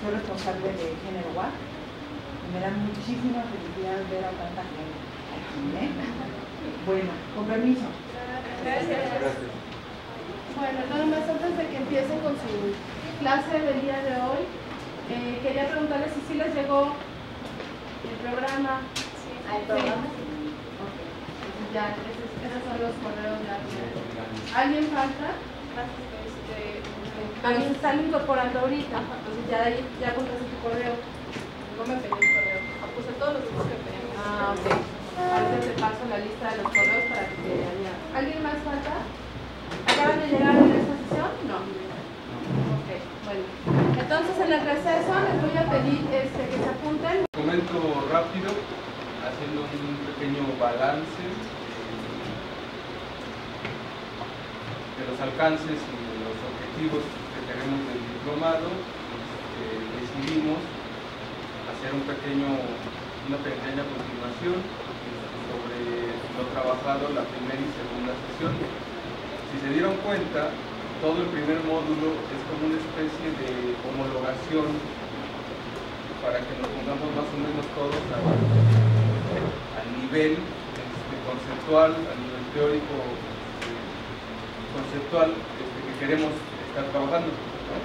soy responsable de Género WAC. Me da muchísima felicidad ver a tanta gente aquí, ¿eh? Bueno, con permiso. Gracias. Bueno, nada más antes de que empiecen con su clase del día de hoy, quería preguntarles si sí les llegó el programa. Sí. ¿El programa? Sí. Ok. Entonces ya, esos son los correos de ¿Alguien falta? Alguien está incorporando ahorita, entonces ya contaste tu correo. No me pedí el correo, puse todos los grupos que pedí. Ah, ok. Ahorita te paso la lista de los correos para que haya. ¿Alguien más falta? ¿Acaban de llegar en esta sesión? No. Ok, bueno. Entonces en el receso les voy a pedir que se apunten. Comento rápido, haciendo un pequeño balance de los alcances y de los objetivos que tenemos del diplomado. Decidimos hacer una pequeña continuación sobre lo trabajado la primera y segunda sesión. Si se dieron cuenta, todo el primer módulo es como una especie de homologación para que nos pongamos más o menos todos al nivel conceptual, al nivel teórico conceptual que queremos estar trabajando, ¿no?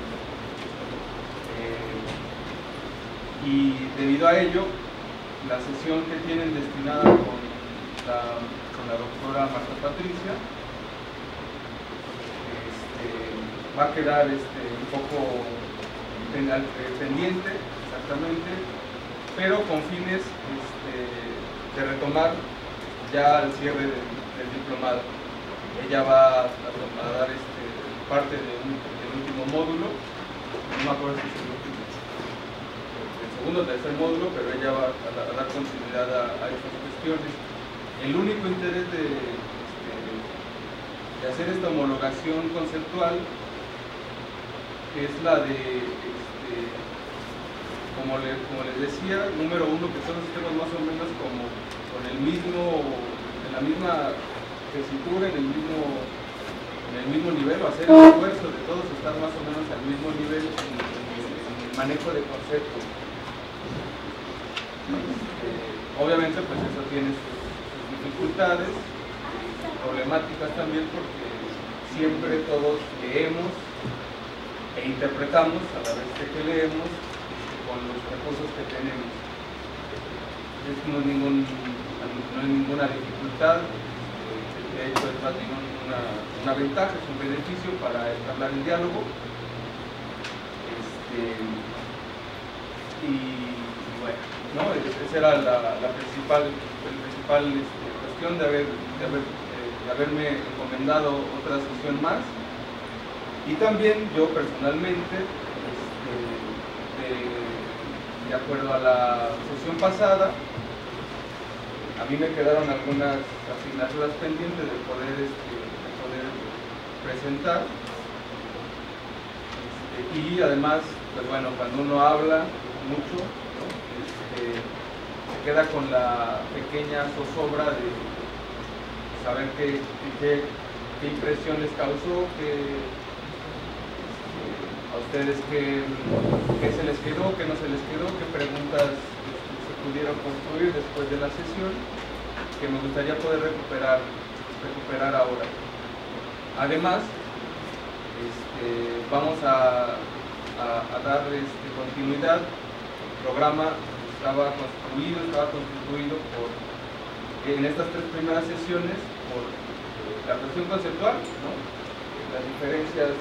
Y debido a ello, la sesión que tienen destinada con la doctora Marta Patricia va a quedar un poco pendiente, exactamente, pero con fines de retomar ya al cierre del diplomado. Ella va a dar parte del último módulo, no me acuerdo si es el segundo o tercer módulo, pero ella va a dar continuidad a estas cuestiones. El único interés de hacer esta homologación conceptual es la de, como les decía, número uno, que todos estemos más o menos como con en la misma tesitura, en el mismo nivel, o hacer el esfuerzo de todos estar más o menos al mismo nivel en el manejo de conceptos. Obviamente pues eso tiene sus dificultades, problemáticas también, porque siempre todos leemos e interpretamos a la vez que leemos con los recursos que tenemos. No es ninguna dificultad, de hecho es más bien una ventaja, es un beneficio para entablar el diálogo. Y bueno, ¿no? Esa era la principal cuestión de haberme encomendado otra sesión más. Y también yo personalmente, de acuerdo a la sesión pasada, a mí me quedaron algunas asignaturas pendientes de poder presentar. Y además, pues bueno, cuando uno habla mucho, ¿no? Se queda con la pequeña zozobra de saber qué impresión les causó, a ustedes qué se les quedó, qué no se les quedó, qué preguntas se pudieron construir después de la sesión, que me gustaría poder recuperar ahora. Además, vamos a dar continuidad. El programa estaba constituido en estas tres primeras sesiones por la cuestión conceptual, ¿no? Las diferencias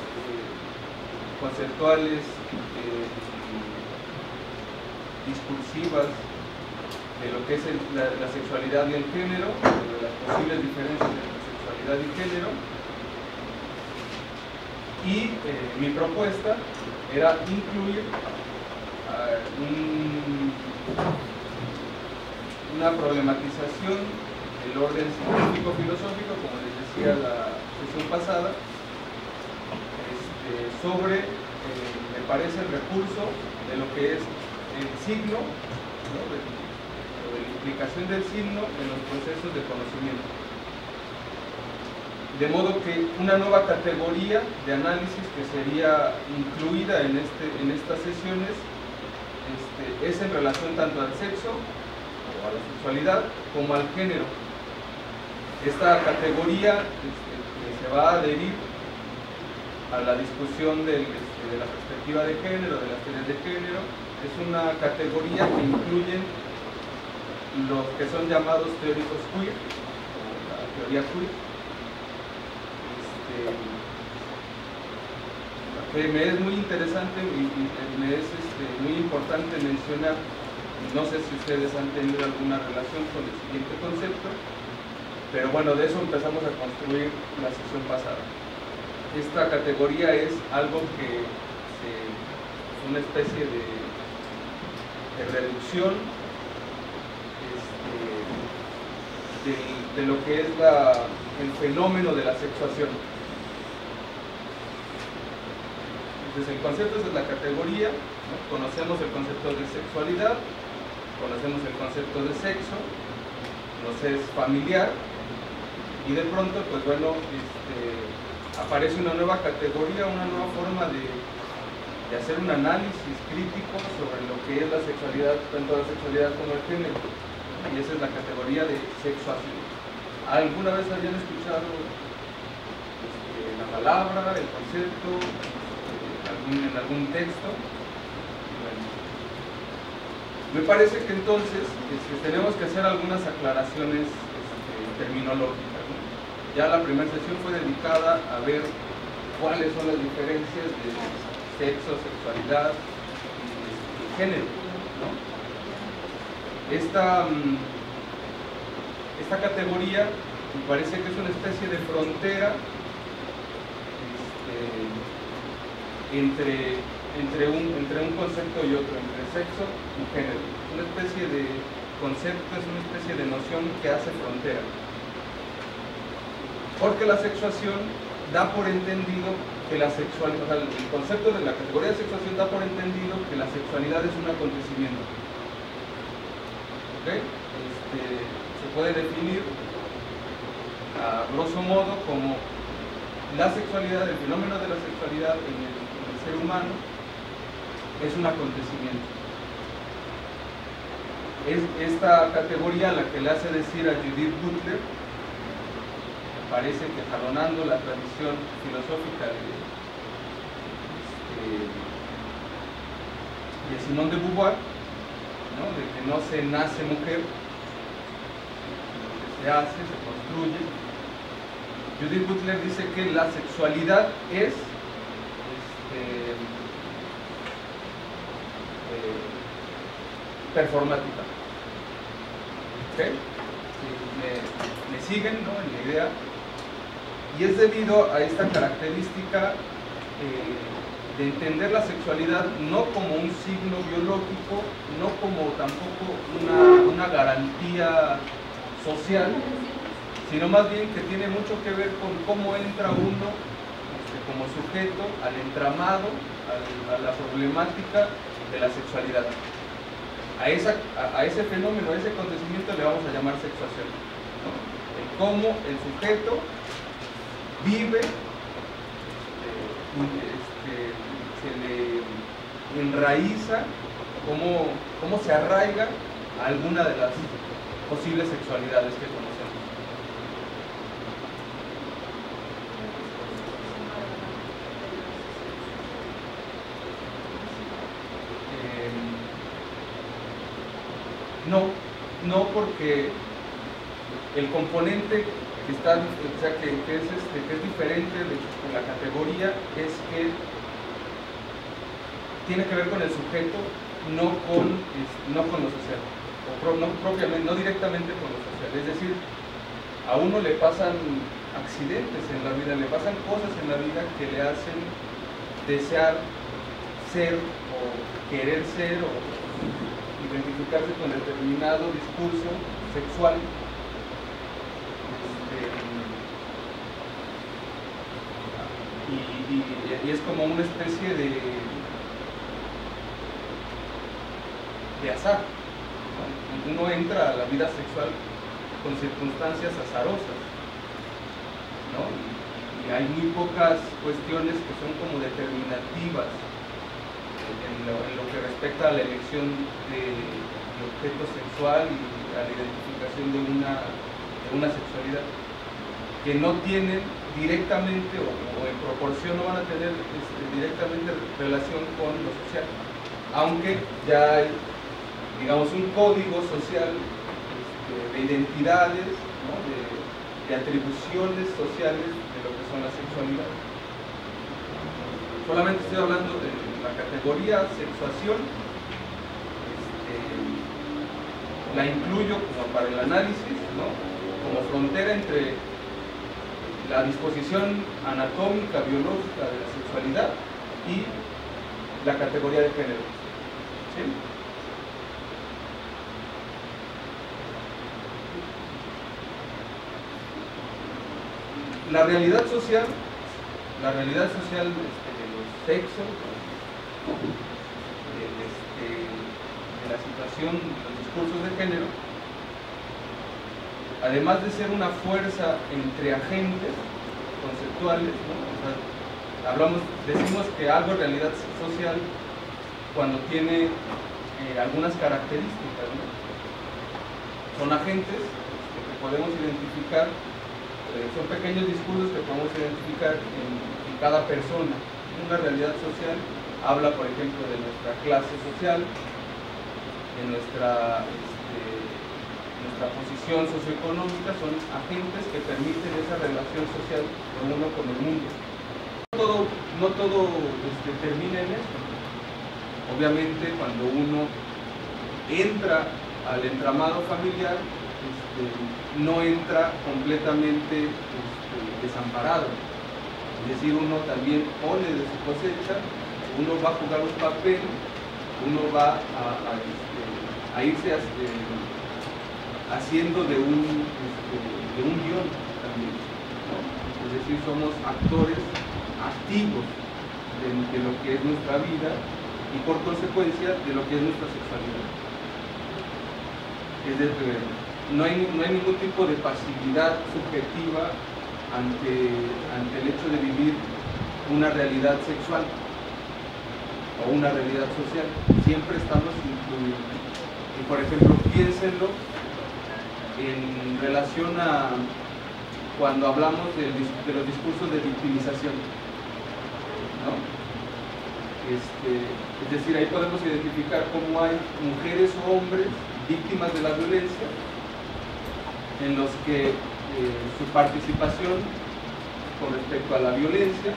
conceptuales, discursivas de lo que es la sexualidad y el género, de las posibles diferencias entre sexualidad y género. Y mi propuesta era incluir una problematización del orden científico-filosófico, como les decía la sesión pasada, sobre, me parece, el recurso de lo que es el signo, ¿no? de la implicación del signo en los procesos de conocimiento. De modo que una nueva categoría de análisis que sería incluida en estas sesiones es en relación tanto al sexo o a la sexualidad como al género. Esta categoría que se va a adherir a la discusión de la perspectiva de género, de las teorías de género, es una categoría que incluyen los que son llamados teóricos queer, o la teoría queer, que me es muy interesante y me es muy importante mencionar. No sé si ustedes han tenido alguna relación con el siguiente concepto, pero bueno, de eso empezamos a construir la sesión pasada. Esta categoría es algo que es una especie de reducción de lo que es el fenómeno de la sexuación. Entonces el concepto es la categoría, ¿no? Conocemos el concepto de sexualidad, conocemos el concepto de sexo, nos es familiar, y de pronto, pues bueno, aparece una nueva categoría, una nueva forma de hacer un análisis crítico sobre lo que es la sexualidad, tanto la sexualidad como el género, y esa es la categoría de sexuación. ¿Alguna vez habían escuchado la palabra, el concepto, en algún texto? Bueno, me parece que entonces tenemos que hacer algunas aclaraciones terminológicas, ¿no? Ya la primera sesión fue dedicada a ver cuáles son las diferencias de sexo, sexualidad y género, ¿no? Esta categoría me parece que es una especie de frontera entre un concepto y otro, entre sexo y género. Una especie de concepto, es una especie de noción que hace frontera. Porque la sexuación da por entendido que la sexualidad, o sea, el concepto de la categoría de sexuación da por entendido que la sexualidad es un acontecimiento. ¿Okay? Se puede definir a grosso modo como la sexualidad, el fenómeno de la sexualidad en el ser humano es un acontecimiento. Es esta categoría la que le hace decir a Judith Butler, parece que jalonando la tradición filosófica de Simone de Beauvoir, ¿no? De que no se nace mujer, sino que se hace, se construye. Judith Butler dice que la sexualidad es performática. ¿Okay? Me siguen, ¿no? En la idea. Y es debido a esta característica de entender la sexualidad no como un signo biológico, no como tampoco una garantía social, sino más bien que tiene mucho que ver con cómo entra uno como sujeto al entramado, a la problemática de la sexualidad. A ese fenómeno, a ese acontecimiento le vamos a llamar sexuación, ¿no? El cómo el sujeto vive, se le enraiza, cómo se arraiga a alguna de las posibles sexualidades que conocemos. No, porque el componente que está, o sea, que es diferente de la categoría es que tiene que ver con el sujeto, no con lo social, no directamente con lo social. Es decir, a uno le pasan accidentes en la vida, le pasan cosas en la vida que le hacen desear ser o querer ser o identificarse con determinado discurso sexual, y es como una especie de azar, ¿no? Uno entra a la vida sexual con circunstancias azarosas, ¿no? Y hay muy pocas cuestiones que son como determinativas en lo que respecta respecta a la elección de objeto sexual y a la identificación de una sexualidad, que no tienen directamente o en proporción no van a tener directamente relación con lo social, aunque ya hay, digamos, un código social de identidades, ¿no? de atribuciones sociales de lo que son las sexualidades. Solamente estoy hablando de la categoría sexuación, la incluyo como para el análisis, ¿no? Como frontera entre la disposición anatómica, biológica de la sexualidad y la categoría de género. ¿Sí? La realidad social de los sexos, de la situación, de los discursos de género, además de ser una fuerza entre agentes conceptuales, ¿no? O sea, decimos que algo es realidad social cuando tiene algunas características, ¿no? Son agentes que podemos identificar, son pequeños discursos que podemos identificar en cada persona. Una realidad social habla, por ejemplo, de nuestra clase social, de nuestra posición socioeconómica, son agentes que permiten esa relación social de uno con el mundo. No todo termina en eso. Obviamente, cuando uno entra al entramado familiar, no entra completamente desamparado. Es decir, uno también pone de su cosecha, uno va a jugar un papel, uno va a irse haciendo de un guión también, ¿no? Es decir, somos actores activos de lo que es nuestra vida y por consecuencia de lo que es nuestra sexualidad. Es decir, no hay ningún tipo de pasividad subjetiva ante el hecho de vivir una realidad sexual o una realidad social. Siempre estamos incluidos. Y por ejemplo, piénsenlo en relación a cuando hablamos de los discursos de victimización, ¿no? Es decir, ahí podemos identificar cómo hay mujeres o hombres víctimas de la violencia en los que su participación con respecto a la violencia,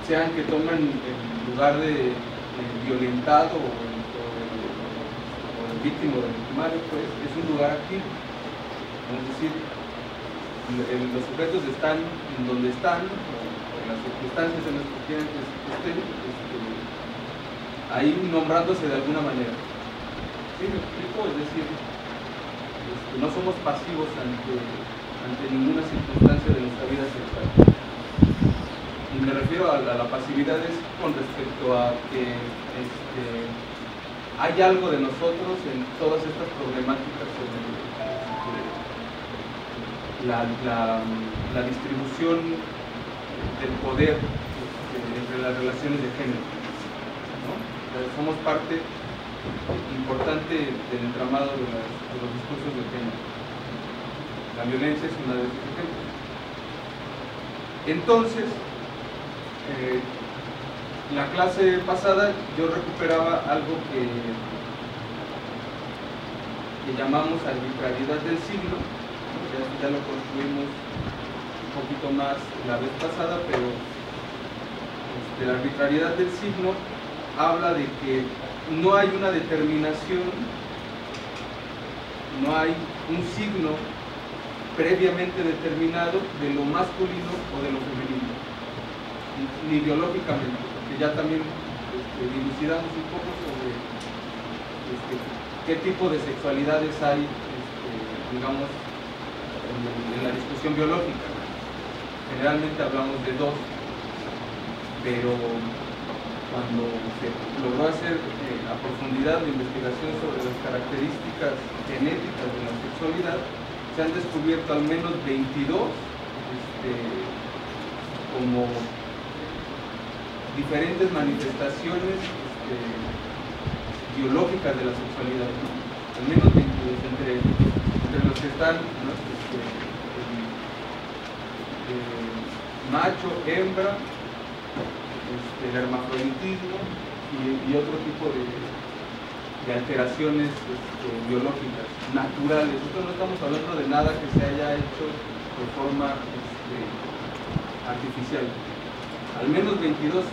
sean que toman el lugar de violentado o el víctima o el victimario, pues es un lugar activo. Es decir, los sujetos están en donde están, o en las circunstancias en las que quieren que estén, ahí nombrándose de alguna manera. ¿Sí me explico? Es decir, no somos pasivos ante ninguna circunstancia de nuestra vida sexual. Y me refiero a la pasividad es con respecto a que hay algo de nosotros en todas estas problemáticas sobre la distribución del poder entre las relaciones de género, ¿no? O sea, somos parte importante del entramado de los discursos de género. La violencia es una de esos ejemplos. Entonces, la clase pasada yo recuperaba algo que llamamos arbitrariedad del signo. Ya lo construimos un poquito más la vez pasada, pero la arbitrariedad del signo habla de que no hay una determinación, no hay un signo previamente determinado de lo masculino o de lo femenino, ni biológicamente, porque ya también dilucidamos un poco sobre qué tipo de sexualidades hay, digamos, en la discusión biológica. Generalmente hablamos de dos, pero cuando se logró hacer a profundidad la investigación sobre las características genéticas de la sexualidad, se han descubierto al menos 22 como diferentes manifestaciones biológicas de la sexualidad, ¿no? Al menos 22 entre los que están, ¿no? Macho, hembra, el hermafroditismo y otro tipo de alteraciones biológicas, naturales. Esto no estamos hablando de nada que se haya hecho de forma artificial. Al menos 22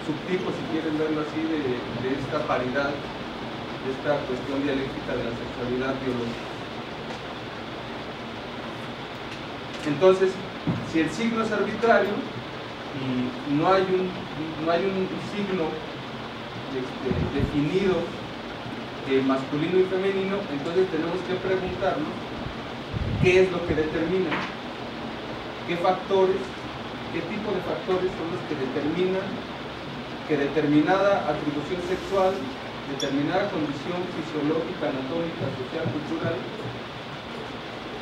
subtipos, si quieren verlo así, de esta paridad, de esta cuestión dialéctica de la sexualidad biológica. Entonces, si el signo es arbitrario y no hay un signo definido de masculino y femenino, entonces tenemos que preguntarnos qué es lo que determina, qué factores, qué tipo de factores son los que determinan que determinada atribución sexual, determinada condición fisiológica, anatómica, social, cultural,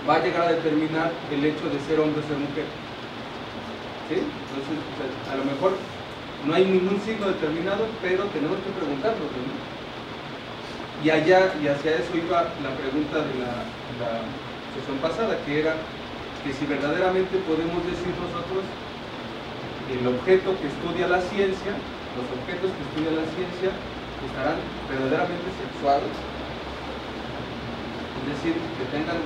va a llegar a determinar el hecho de ser hombre o ser mujer. ¿Sí? Entonces, a lo mejor no hay ningún signo determinado, pero tenemos que preguntarnos, ¿no? Y hacia eso iba la pregunta de la sesión pasada, que era que si verdaderamente podemos decir nosotros el objeto que estudia la ciencia, los objetos que estudia la ciencia estarán verdaderamente sexuados, es decir, que tengan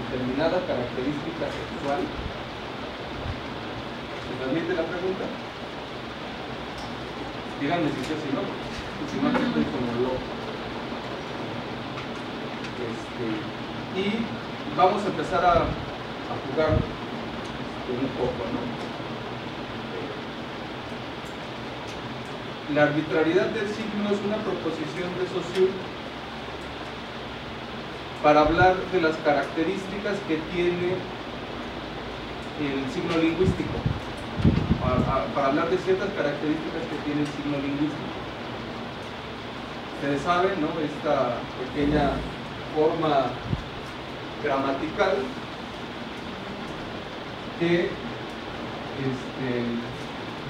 determinada característica sexual. ¿Se transmite la pregunta? Díganme si sí o si no, porque si no aquí estoy como loco. Y vamos a empezar a jugar un poco, ¿no? La arbitrariedad del signo es una proposición de Saussure para hablar de las características que tiene el signo lingüístico, para hablar de ciertas características que tiene el signo lingüístico. Ustedes saben, ¿no? Esta pequeña forma gramatical que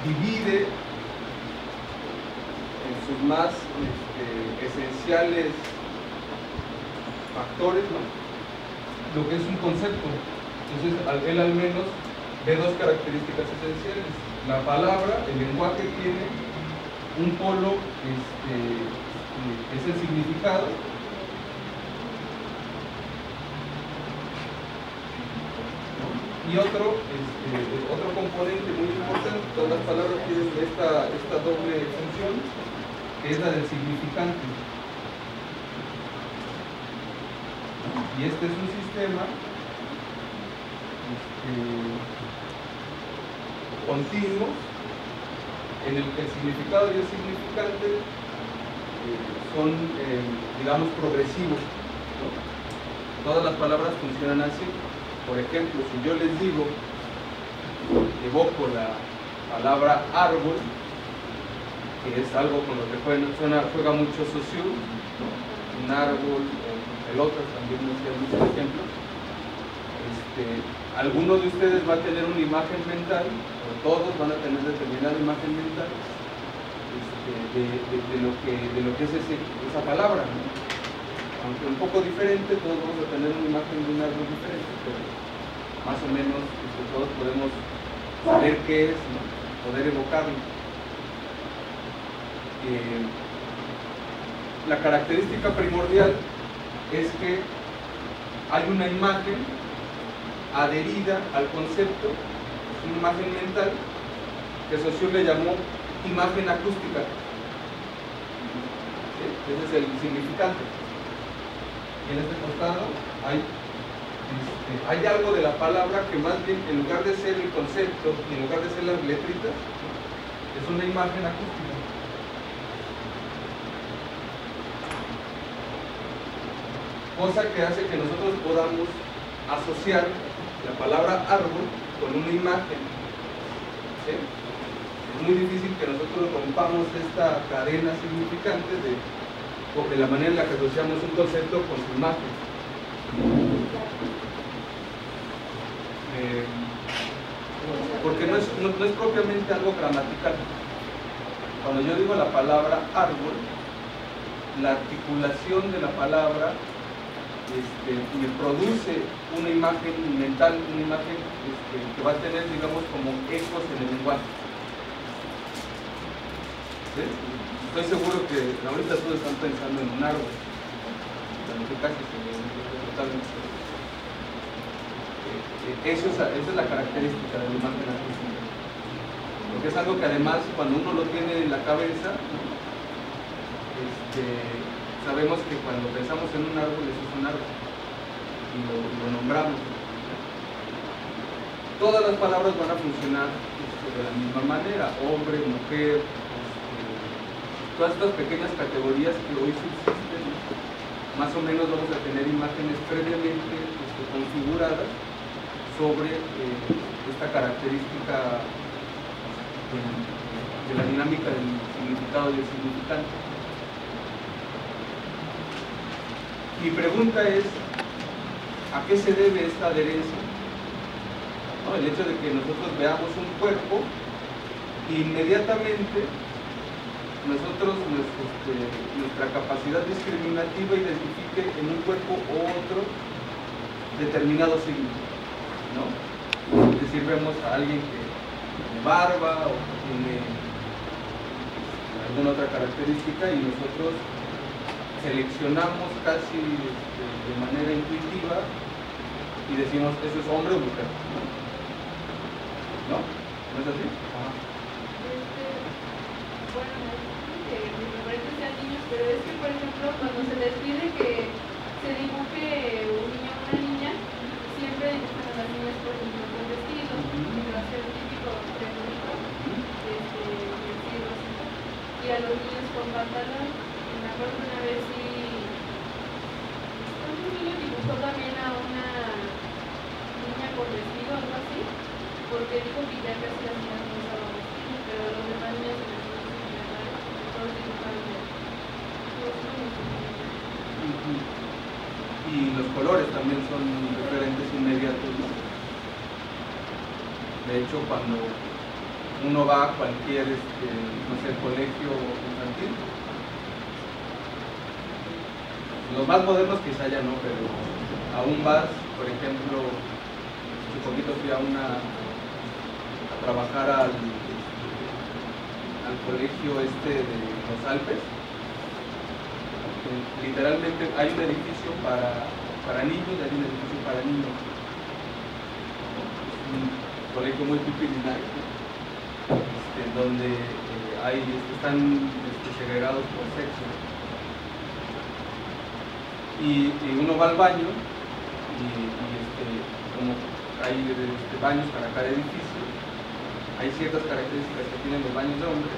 divide en sus más esenciales factores, ¿no?, lo que es un concepto. Entonces, él al menos ve dos características esenciales. La palabra, el lenguaje, tiene un polo que es el significado, y otro componente muy importante. Todas las palabras tienen esta doble función, que es la del significante. Y este es un sistema continuo en el que el significado y el significante son, digamos, progresivos, ¿no? Todas las palabras funcionan así. Por ejemplo, si yo les digo, evoco la palabra árbol, que es algo con lo que juega mucho Saussure, ¿no? Un árbol, pelotas, también nos quedan muchos ejemplos. Alguno de ustedes va a tener una imagen mental, o todos van a tener determinada imagen mental de lo que es esa palabra, ¿no? Aunque un poco diferente, todos vamos a tener una imagen de un árbol diferente, pero más o menos todos podemos saber qué es, ¿no?, poder evocarlo. La característica primordial es que hay una imagen adherida al concepto, una imagen mental que Saussure le llamó imagen acústica. ¿Sí? Ese es el significante. Y en este costado hay algo de la palabra que más bien, en lugar de ser el concepto y en lugar de ser las letritas, es una imagen acústica. Cosa que hace que nosotros podamos asociar la palabra árbol con una imagen. ¿Sí? Es muy difícil que nosotros rompamos esta cadena significante de la manera en la que asociamos un concepto con su imagen. Porque no es propiamente algo gramatical. Cuando yo digo la palabra árbol, la articulación de la palabra me produce una imagen mental, una imagen que va a tener, digamos, como ecos en el lenguaje. ¿Sí? Estoy seguro que ahorita todos están pensando en un árbol, casi totalmente. Esa es la característica de la imagen artística, porque es algo que además cuando uno lo tiene en la cabeza, sabemos que cuando pensamos en un árbol, eso es un árbol y lo nombramos. Todas las palabras van a funcionar de la misma manera: hombre, mujer, todas estas pequeñas categorías que hoy subsisten. Más o menos vamos a tener imágenes previamente configuradas sobre esta característica de la dinámica del significado y el significante. Mi pregunta es, ¿a qué se debe esta adherencia? ¿No? El hecho de que nosotros veamos un cuerpo e inmediatamente nosotros, nuestra capacidad discriminativa identifique en un cuerpo u otro determinado signo, ¿no? Es decir, vemos a alguien que tiene barba o que tiene alguna otra característica y nosotros seleccionamos casi de manera intuitiva y decimos, ¿eso es hombre o mujer? ¿No? ¿No es así? Bueno, que mis referentes sean niños, pero es que, por ejemplo, cuando se les pide que se dibuje un niño o una niña, siempre dibujan a las niñas, por ejemplo, con vestido, que va a ser típico pregonito, vestido así, y a los niños con pantalón. Y me acuerdo una vez sí, un niño dibujó también a una niña con vestido, algo así, porque dijo que ya casi las niñas no usaban vestido, pero los demás niños se les y los colores también son referentes inmediatos, ¿no? De hecho, cuando uno va a cualquier no sé, colegio infantil, los más modernos quizá ya no, pero aún vas, por ejemplo, hace poquito fui a trabajar al colegio de los Alpes. Literalmente hay un edificio para niños y hay un edificio para niños. Un colegio multidisciplinario, donde están segregados por sexo. Y uno va al baño y como hay baños para cada edificio, hay ciertas características que tienen los baños de hombres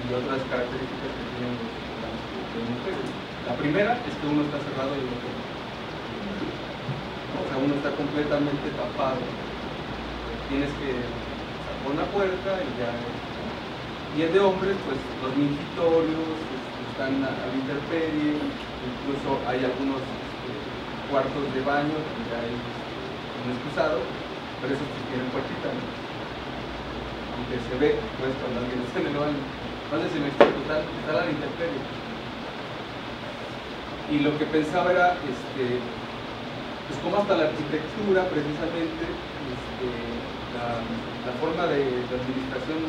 y otras características que tienen los baños de mujeres. La primera es que uno está cerrado y el otro no. O sea, uno está completamente tapado. Tienes que sacar una puerta y ya. Y el de hombres, pues los mingitorios están a la intemperie, incluso hay algunos cuartos de baño donde hay un excusado, pero esos sí tienen puertita, ¿no? Aunque se ve, pues, cuando alguien está en el baño. Entonces, si me explico, está a la intemperie. Y lo que pensaba era, pues como hasta la arquitectura, precisamente, la forma de administración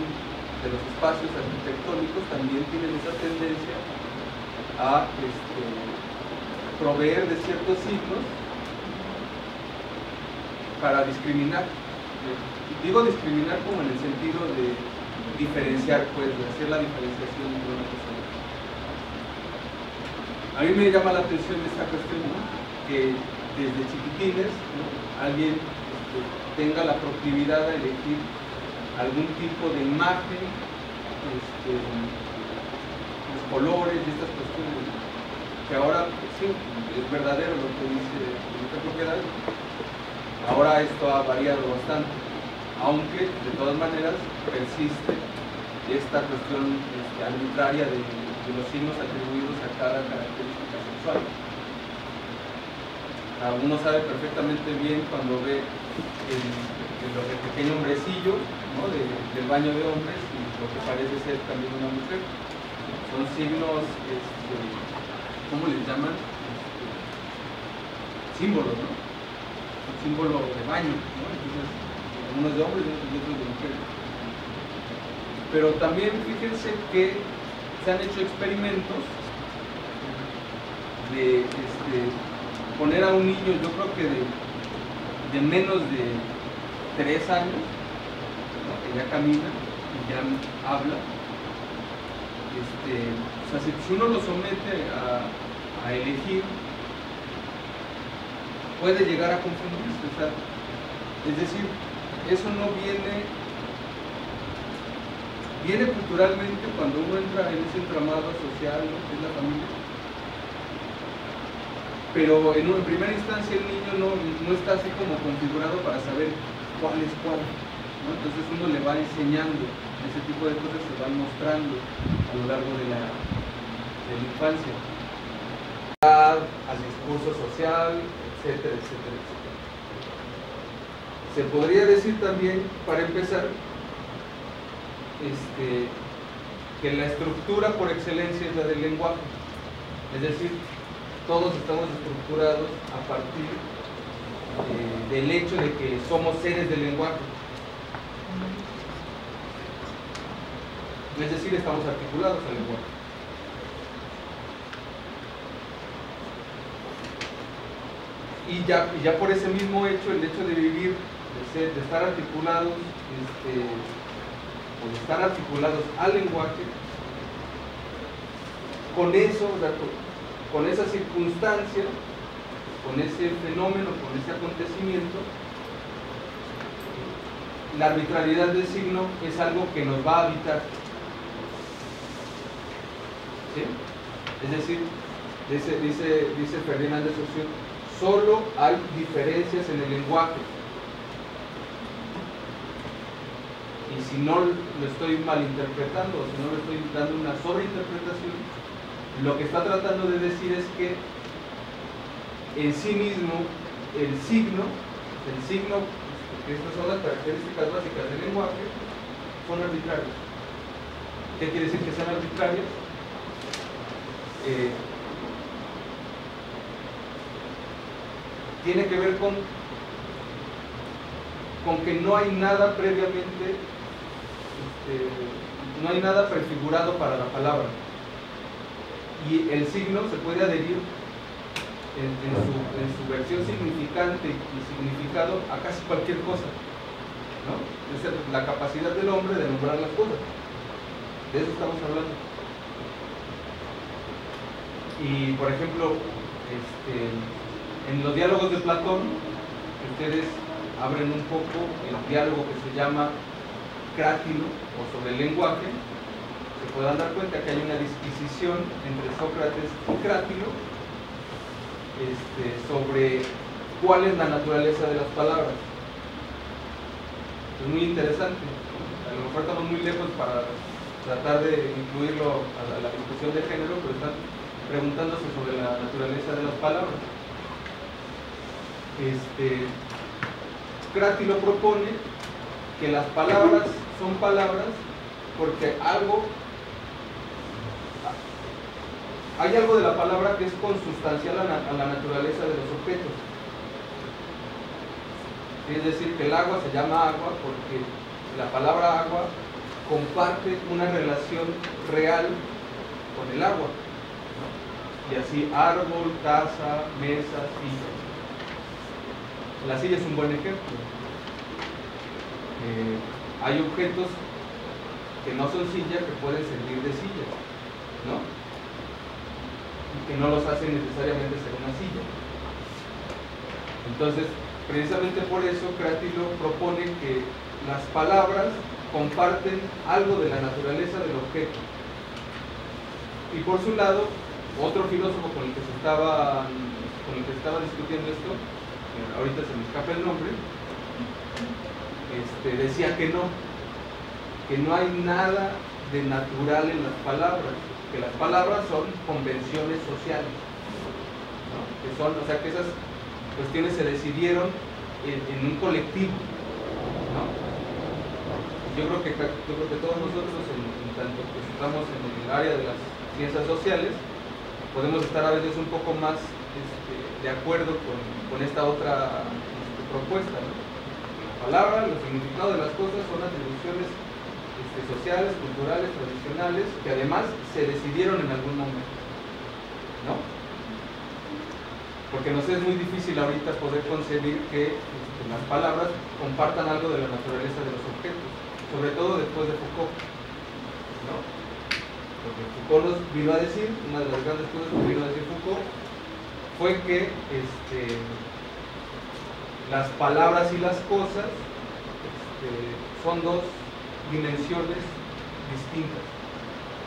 de los espacios arquitectónicos también tienen esa tendencia a proveer de ciertos signos para discriminar. Digo discriminar como en el sentido de diferenciar, pues, de hacer la diferenciación entre una cosa y otra. A mí me llama la atención esta cuestión, ¿no? Que desde chiquitines, ¿no? Alguien tenga la proclividad a elegir algún tipo de imagen, los colores y estas cuestiones, ¿no? Que ahora, pues, sí, es verdadero lo que dice esta propiedad. Ahora esto ha variado bastante, aunque de todas maneras persiste esta cuestión arbitraria de los signos atribuidos a cada característica sexual. Uno sabe perfectamente bien cuando ve el pequeño hombrecillo, ¿no? del baño de hombres y lo que parece ser también una mujer. Son signos ¿cómo les llaman? Símbolos, ¿no? Un símbolo de baño, ¿no? Entonces, unos de hombres y otros de mujeres. Pero también fíjense que se han hecho experimentos de poner a un niño, yo creo que de menos de 3 años, ¿no? Que ya camina y ya habla. O sea, si uno lo somete a elegir, puede llegar a confundirse. O sea, es decir, eso no viene culturalmente cuando uno entra en ese entramado social, ¿no? Que es la familia. Pero en primera instancia el niño no está así como configurado para saber cuál es cuál, ¿no? Entonces uno le va enseñando, ese tipo de cosas se van mostrando a lo largo de la infancia. Al discurso social, etcétera, etcétera, etcétera. Se podría decir también, para empezar, que la estructura por excelencia es la del lenguaje. Es decir, todos estamos estructurados a partir del hecho de que somos seres del lenguaje. Es decir, estamos articulados al lenguaje. Y ya por ese mismo hecho, el hecho de vivir, de estar articulados, o de estar articulados al lenguaje, con eso, con esa circunstancia, con ese fenómeno, con ese acontecimiento, la arbitrariedad del signo es algo que nos va a habitar. ¿Sí? Es decir, dice Ferdinand de Saussure, solo hay diferencias en el lenguaje. Y si no lo estoy malinterpretando, o si no le estoy dando una sobreinterpretación, lo que está tratando de decir es que en sí mismo el signo, que estas son las características básicas del lenguaje, son arbitrarios. ¿Qué quiere decir que sean arbitrarios? Tiene que ver con que no hay nada previamente, no hay nada prefigurado para la palabra. Y el signo se puede adherir en su versión significante y significado a casi cualquier cosa, ¿no? Es la capacidad del hombre de nombrar las cosas. De eso estamos hablando. Y por ejemplo, en los diálogos de Platón, ustedes abren un poco el diálogo que se llama Crátilo, o sobre el lenguaje, se podrán dar cuenta que hay una disquisición entre Sócrates y Crátilo sobre cuál es la naturaleza de las palabras. Es muy interesante. A lo mejor estamos muy lejos para tratar de incluirlo a la discusión de género, pero están preguntándose sobre la naturaleza de las palabras. Crátilo propone que las palabras son palabras porque hay algo de la palabra que es consustancial a la naturaleza de los objetos. Es decir, que el agua se llama agua porque la palabra agua comparte una relación real con el agua, ¿no? Y así árbol, taza, mesa, silla. La silla es un buen ejemplo. Hay objetos que no son sillas que pueden servir de sillas, ¿no? Y que no los hacen necesariamente ser una silla. Entonces, precisamente por eso Crátilo propone que las palabras comparten algo de la naturaleza del objeto. Y por su lado, otro filósofo con el que estaba discutiendo esto, ahorita se me escapa el nombre, decía que no hay nada de natural en las palabras, que las palabras son convenciones sociales, ¿no? Que esas cuestiones se decidieron en un colectivo, ¿no? Yo creo que todos nosotros, en tanto que estamos en el área de las ciencias sociales, podemos estar a veces un poco más de acuerdo con esta otra propuesta, ¿no? La palabra, los significados de las cosas son atribuciones sociales, culturales, tradicionales, que además se decidieron en algún momento, ¿no? Porque nos es muy difícil ahorita poder concebir que las palabras compartan algo de la naturaleza de los objetos, sobre todo después de Foucault, ¿no? Porque Foucault nos vino a decir, una de las grandes cosas que vino a decir Foucault fue que las palabras y las cosas son dos dimensiones distintas,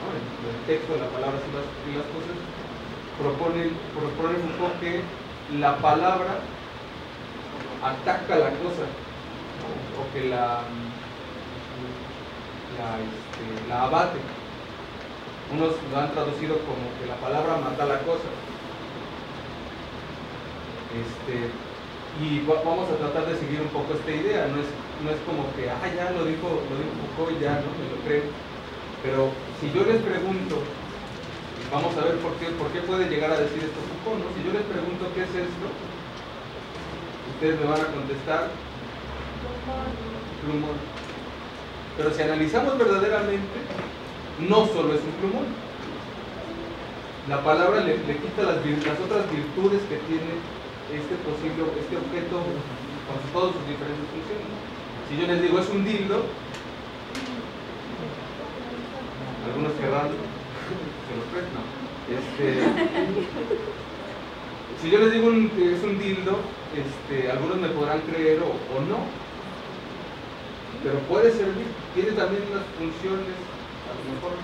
¿no? En el texto de las palabras y las cosas propone Foucault que la palabra ataca la cosa, ¿no? O que la abate. Unos lo han traducido como que la palabra mata la cosa. Y vamos a tratar de seguir un poco esta idea. No es como que, ya lo dijo Foucault y ya, ¿no? Me lo creo. Pero si yo les pregunto, vamos a ver por qué puede llegar a decir esto Foucault, ¿no? Si yo les pregunto qué es esto, ustedes me van a contestar plumón. Pero si analizamos verdaderamente, no solo es un plumón. La palabra le quita las otras virtudes que tiene este objeto con todas sus diferentes funciones. Si yo les digo es un dildo, algunos querrán que los prestan. Si yo les digo que es un dildo, algunos me podrán creer o no, pero puede servir. Tiene también unas funciones, a lo mejor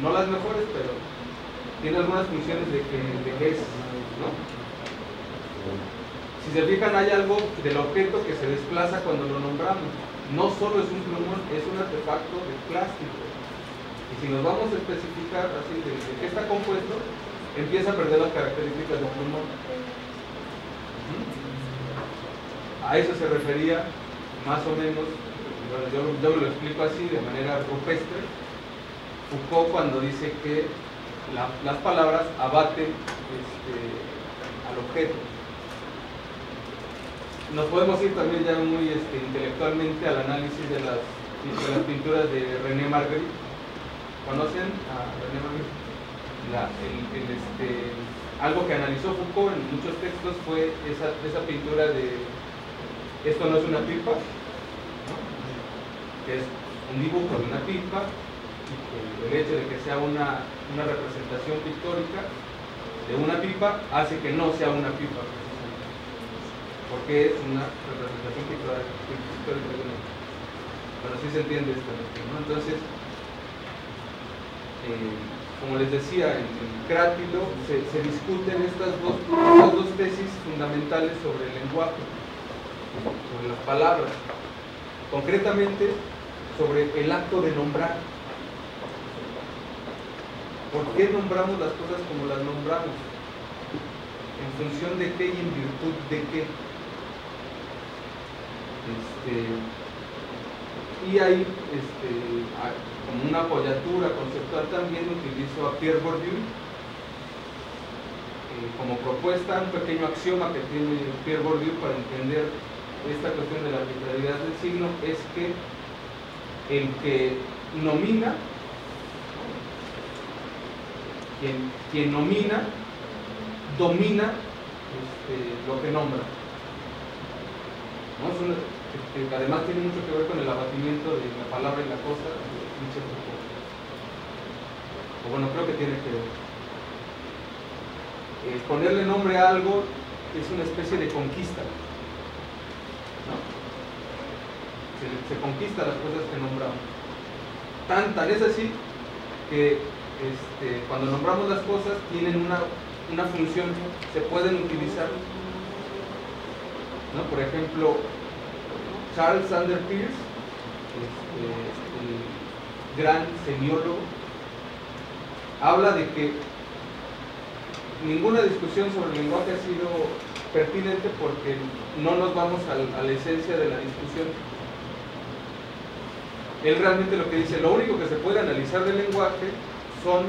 no las mejores, pero tiene algunas funciones de que es, ¿no? Si se fijan, hay algo del objeto que se desplaza cuando lo nombramos. No solo es un plumón, es un artefacto de plástico. Y si nos vamos a especificar así de qué está compuesto, empieza a perder las características del plumón. A eso se refería más o menos, bueno, yo lo explico así de manera rupestre, Foucault cuando dice que las palabras abaten al objeto. Nos podemos ir también ya muy intelectualmente al análisis de las pinturas de René Magritte. ¿Conocen a René Magritte? Algo que analizó Foucault en muchos textos fue esa pintura de esto no es una pipa, ¿no? Que es un dibujo de una pipa, y que el hecho de que sea una representación pictórica de una pipa hace que no sea una pipa, porque es una representación pictórica de una pipa. Pero sí se entiende esto, ¿no? Entonces, como les decía, en Crátilo se discuten estas dos tesis fundamentales sobre el lenguaje, sobre las palabras, concretamente sobre el acto de nombrar. ¿Por qué nombramos las cosas como las nombramos? ¿En función de qué y en virtud de qué? Y ahí, como una apoyatura conceptual también utilizo a Pierre Bourdieu como propuesta, un pequeño axioma que tiene Pierre Bourdieu para entender esta cuestión de la arbitrariedad del signo es que el que nomina, quien nomina, domina lo que nombra, ¿no? Además tiene mucho que ver con el abatimiento de la palabra y la cosa de Michel Foucault. O bueno, creo que tiene que ver. Ponerle nombre a algo es una especie de conquista, ¿no? Se conquista las cosas que nombramos. Tan es así que cuando nombramos las cosas tienen una función, se pueden utilizar, ¿no? Por ejemplo, Charles Sanders Peirce, el gran semiólogo, habla de que ninguna discusión sobre el lenguaje ha sido pertinente porque no nos vamos a la esencia de la discusión. Él realmente lo que dice, lo único que se puede analizar del lenguaje son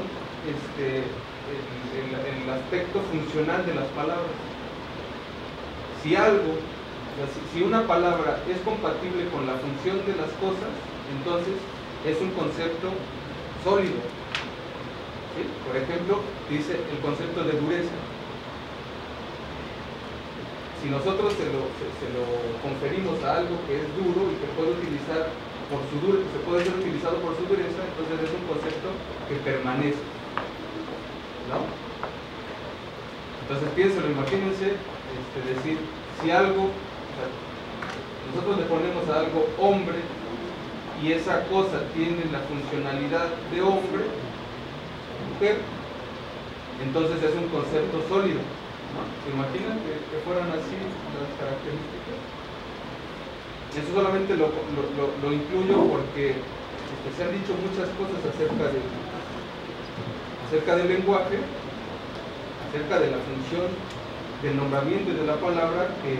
en las aspecto funcional de las palabras. Si algo, si una palabra es compatible con la función de las cosas, entonces es un concepto sólido. ¿Sí? Por ejemplo, dice el concepto de dureza. Si nosotros se lo conferimos a algo que es duro y que puede utilizar por su dureza, se puede ser utilizado por su dureza, entonces es un concepto que permanece, ¿no? Entonces piénselo, imagínense decir, si algo, o sea, nosotros le ponemos a algo hombre y esa cosa tiene la funcionalidad de hombre, mujer, entonces es un concepto sólido, ¿no? ¿Se imaginan que fueran así las características? Eso solamente lo incluyo porque se han dicho muchas cosas acerca del lenguaje, acerca de la función del nombramiento y de la palabra que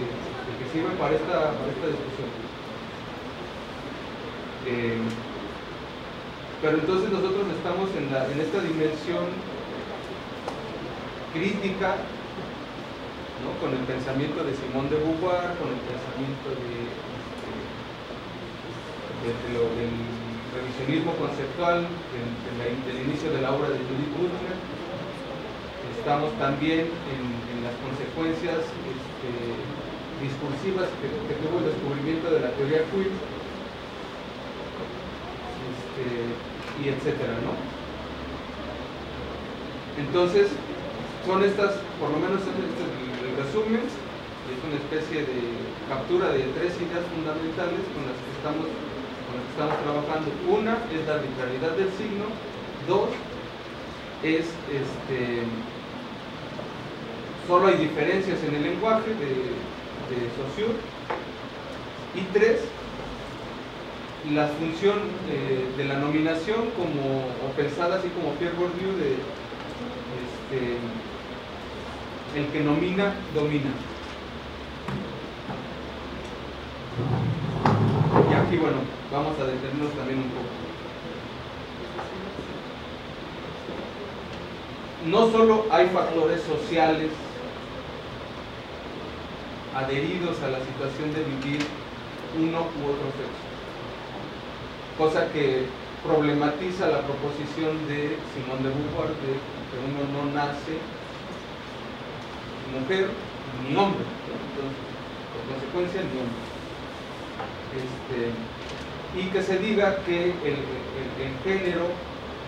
sirve para esta discusión. Pero entonces nosotros estamos en esta dimensión crítica, ¿no? Con el pensamiento de Simone de Beauvoir, con el pensamiento del revisionismo conceptual, del inicio de la obra de Judith Butler. Estamos también en las consecuencias discursivas que tuvo el descubrimiento de la teoría queer, y etcétera, ¿no? Entonces, son estas, por lo menos este es el resumen, es una especie de captura de tres ideas fundamentales con las que estamos trabajando. Una es la arbitrariedad del signo, dos es solo hay diferencias en el lenguaje de Saussure, y tres, la función de la nominación o pensada así como Pierre Bourdieu el que nomina, domina. Y aquí, bueno, vamos a detenernos también un poco. No solo hay factores sociales adheridos a la situación de vivir uno u otro sexo, cosa que problematiza la proposición de Simone de Beauvoir de que uno no nace mujer ni hombre, entonces, por consecuencia ni hombre. Y que se diga que el género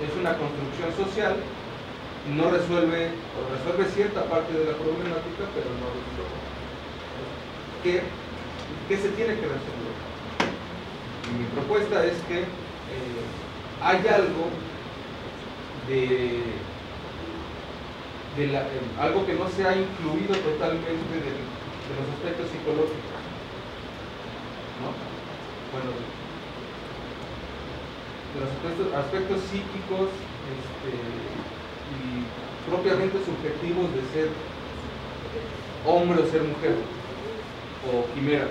es una construcción social, no resuelve, o resuelve cierta parte de la problemática, pero no resuelve. ¿Qué se tiene que resolver? Y mi propuesta es que hay algo algo que no se ha incluido totalmente de los aspectos psicológicos, ¿no? Bueno, de los aspectos psíquicos y propiamente subjetivos de ser hombre o ser mujer, o quimera,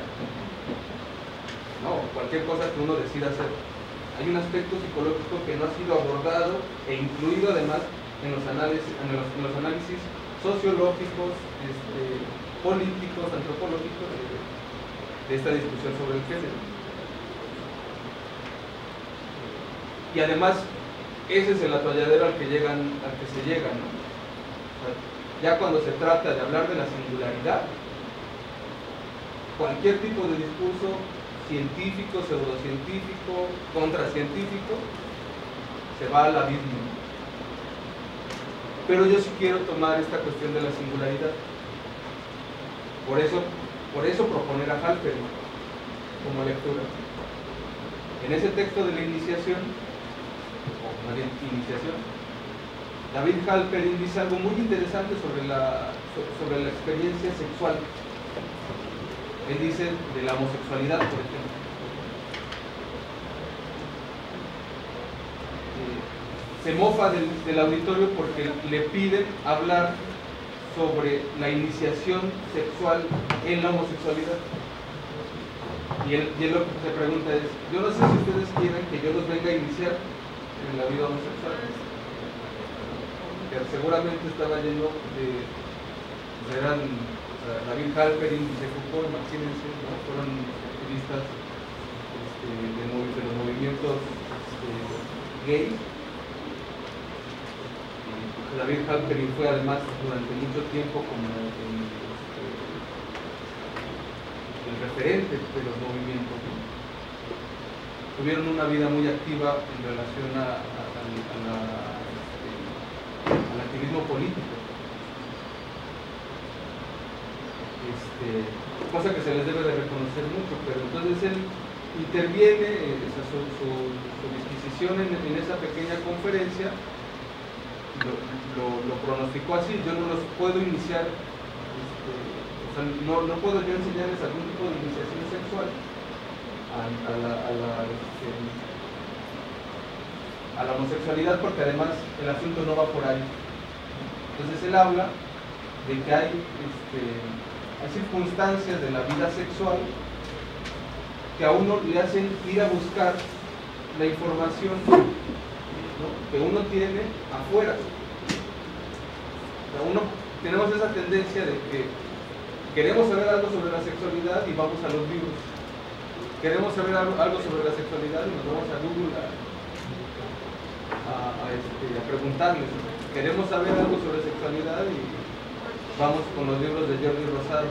¿no? Cualquier cosa que uno decida hacer. Hay un aspecto psicológico que no ha sido abordado e incluido además en los análisis sociológicos, políticos, antropológicos de esta discusión sobre el género. Y además, ese es el atolladero al que se llega, ¿no? O sea, ya cuando se trata de hablar de la singularidad, cualquier tipo de discurso científico, pseudocientífico, contracientífico, se va al abismo. Pero yo sí quiero tomar esta cuestión de la singularidad. Por eso proponer a Halperin como lectura. En ese texto de la iniciación, David Halperin dice algo muy interesante sobre la experiencia sexual. Él dice de la homosexualidad, por ejemplo. Se mofa del auditorio porque le piden hablar sobre la iniciación sexual en la homosexualidad. Y él lo que se pregunta es, yo no sé si ustedes quieren que yo los venga a iniciar en la vida homosexual. que seguramente estaba lleno de, pues eran David Halperin, Michel Foucault, imagínense, ¿no? Fueron activistas de los movimientos gay. David Halperin fue además durante mucho tiempo como el referente de los movimientos, ¿no? Tuvieron una vida muy activa en relación al activismo político, cosa que se les debe de reconocer mucho, pero entonces él interviene, su disquisición en esa pequeña conferencia lo pronosticó así. Yo no los puedo iniciar, o sea, no puedo yo enseñarles algún tipo de iniciación sexual a la homosexualidad, porque además el asunto no va por ahí. Entonces él habla de que hay circunstancias de la vida sexual que a uno le hacen ir a buscar la información, ¿no?, que uno tiene afuera. O sea, tenemos esa tendencia de que queremos saber algo sobre la sexualidad y vamos a los libros. Queremos saber algo sobre la sexualidad y nos vamos a Google a preguntarles. Queremos saber algo sobre sexualidad y vamos con los libros de Jordi Rosado.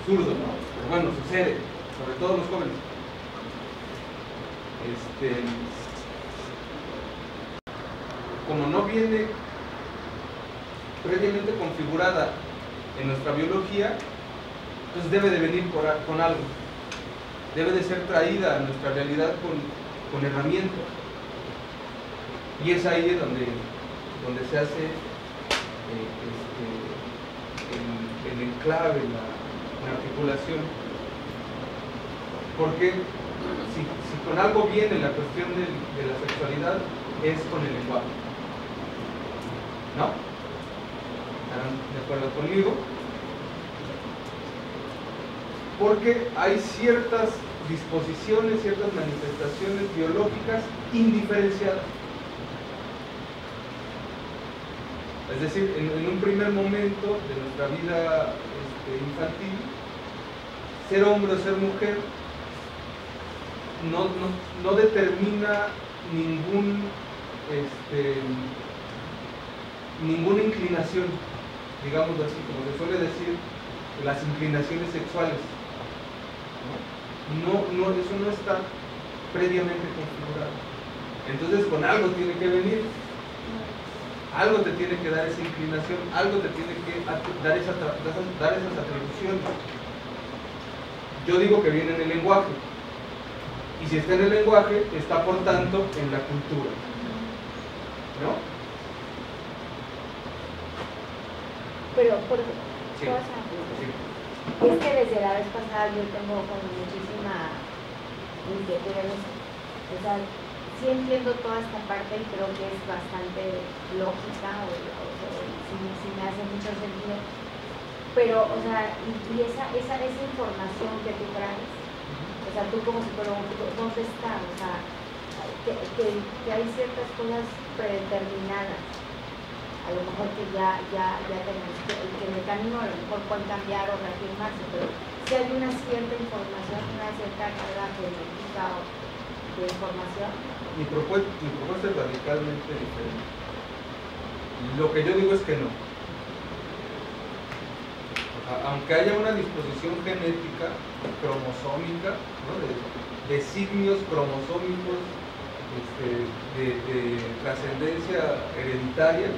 Absurdo, ¿no? Pero bueno, sucede, sobre todo los jóvenes. Como no viene previamente configurada en nuestra biología, entonces debe de venir con algo, debe de ser traída a nuestra realidad con herramientas, y es ahí donde se hace el enclave, la articulación, porque si con algo viene la cuestión de la sexualidad, es con el lenguaje, ¿no? ¿Están de acuerdo conmigo? Porque hay ciertas disposiciones, ciertas manifestaciones biológicas indiferenciadas. Es decir, en un primer momento de nuestra vida infantil, ser hombre o ser mujer no determina ninguna inclinación, digámoslo así, como se suele decir, las inclinaciones sexuales. Eso no está previamente configurado. Entonces con algo tiene que venir, algo te tiene que dar esa inclinación, algo te tiene que dar esas atribuciones. Yo digo que viene en el lenguaje, y si está en el lenguaje, está por tanto en la cultura, ¿no? Pero, Sí. Es que desde la vez pasada yo tengo como muchísima inquietud en eso. O sea, sí entiendo toda esta parte y creo que es bastante lógica, sí me hace mucho sentido. Pero, o sea, y esa información que tú traes, o sea, tú como psicólogo, ¿dónde está? O sea, que hay ciertas cosas predeterminadas, a lo mejor que ya tenemos, que en el camino a lo mejor pueden cambiar o reafirmarse, pero si hay una cierta información, una cierta carga genética o de información. Mi propuesta es radicalmente diferente. Lo que yo digo es que no. Aunque haya una disposición genética cromosómica, ¿no?, de signos cromosómicos de trascendencia hereditaria,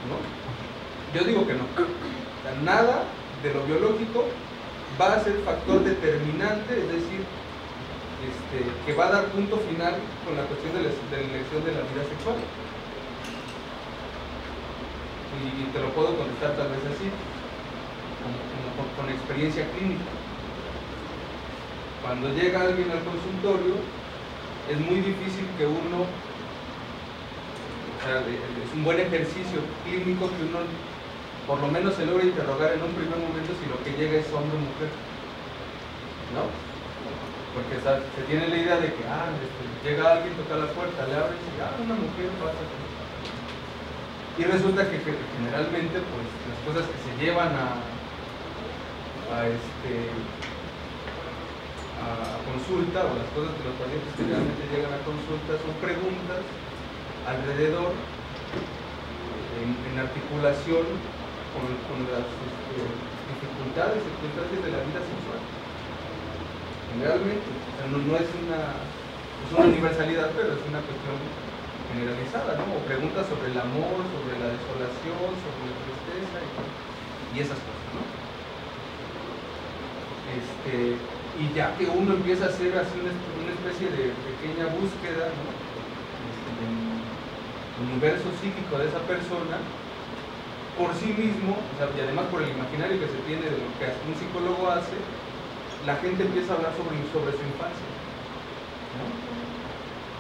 ¿no?, yo digo que no. O sea, nada de lo biológico va a ser factor determinante, es decir, que va a dar punto final con la cuestión de la elección de la vida sexual. Y te lo puedo contestar tal vez así, con experiencia clínica. Cuando llega alguien al consultorio, es muy difícil que uno, o sea, es un buen ejercicio clínico que uno por lo menos se logra interrogar en un primer momento si lo que llega es hombre o mujer, ¿no? Porque se tiene la idea de que llega alguien, toca la puerta, le abre y dice, una mujer pasa. Y resulta que generalmente pues las cosas que se llevan a consulta, o las cosas que los pacientes que realmente llegan a consulta, son preguntas alrededor, en articulación con las dificultades y circunstancias de la vida sexual. Generalmente, o sea, no es una universalidad, pero es una cuestión generalizada, ¿no? O preguntas sobre el amor, sobre la desolación, sobre la tristeza y esas cosas, ¿no? Y ya que uno empieza a hacer así una especie de pequeña búsqueda, ¿no? Del universo psíquico de esa persona, por sí mismo, o sea, y además por el imaginario que se tiene de lo que un psicólogo hace, la gente empieza a hablar sobre su infancia, ¿no?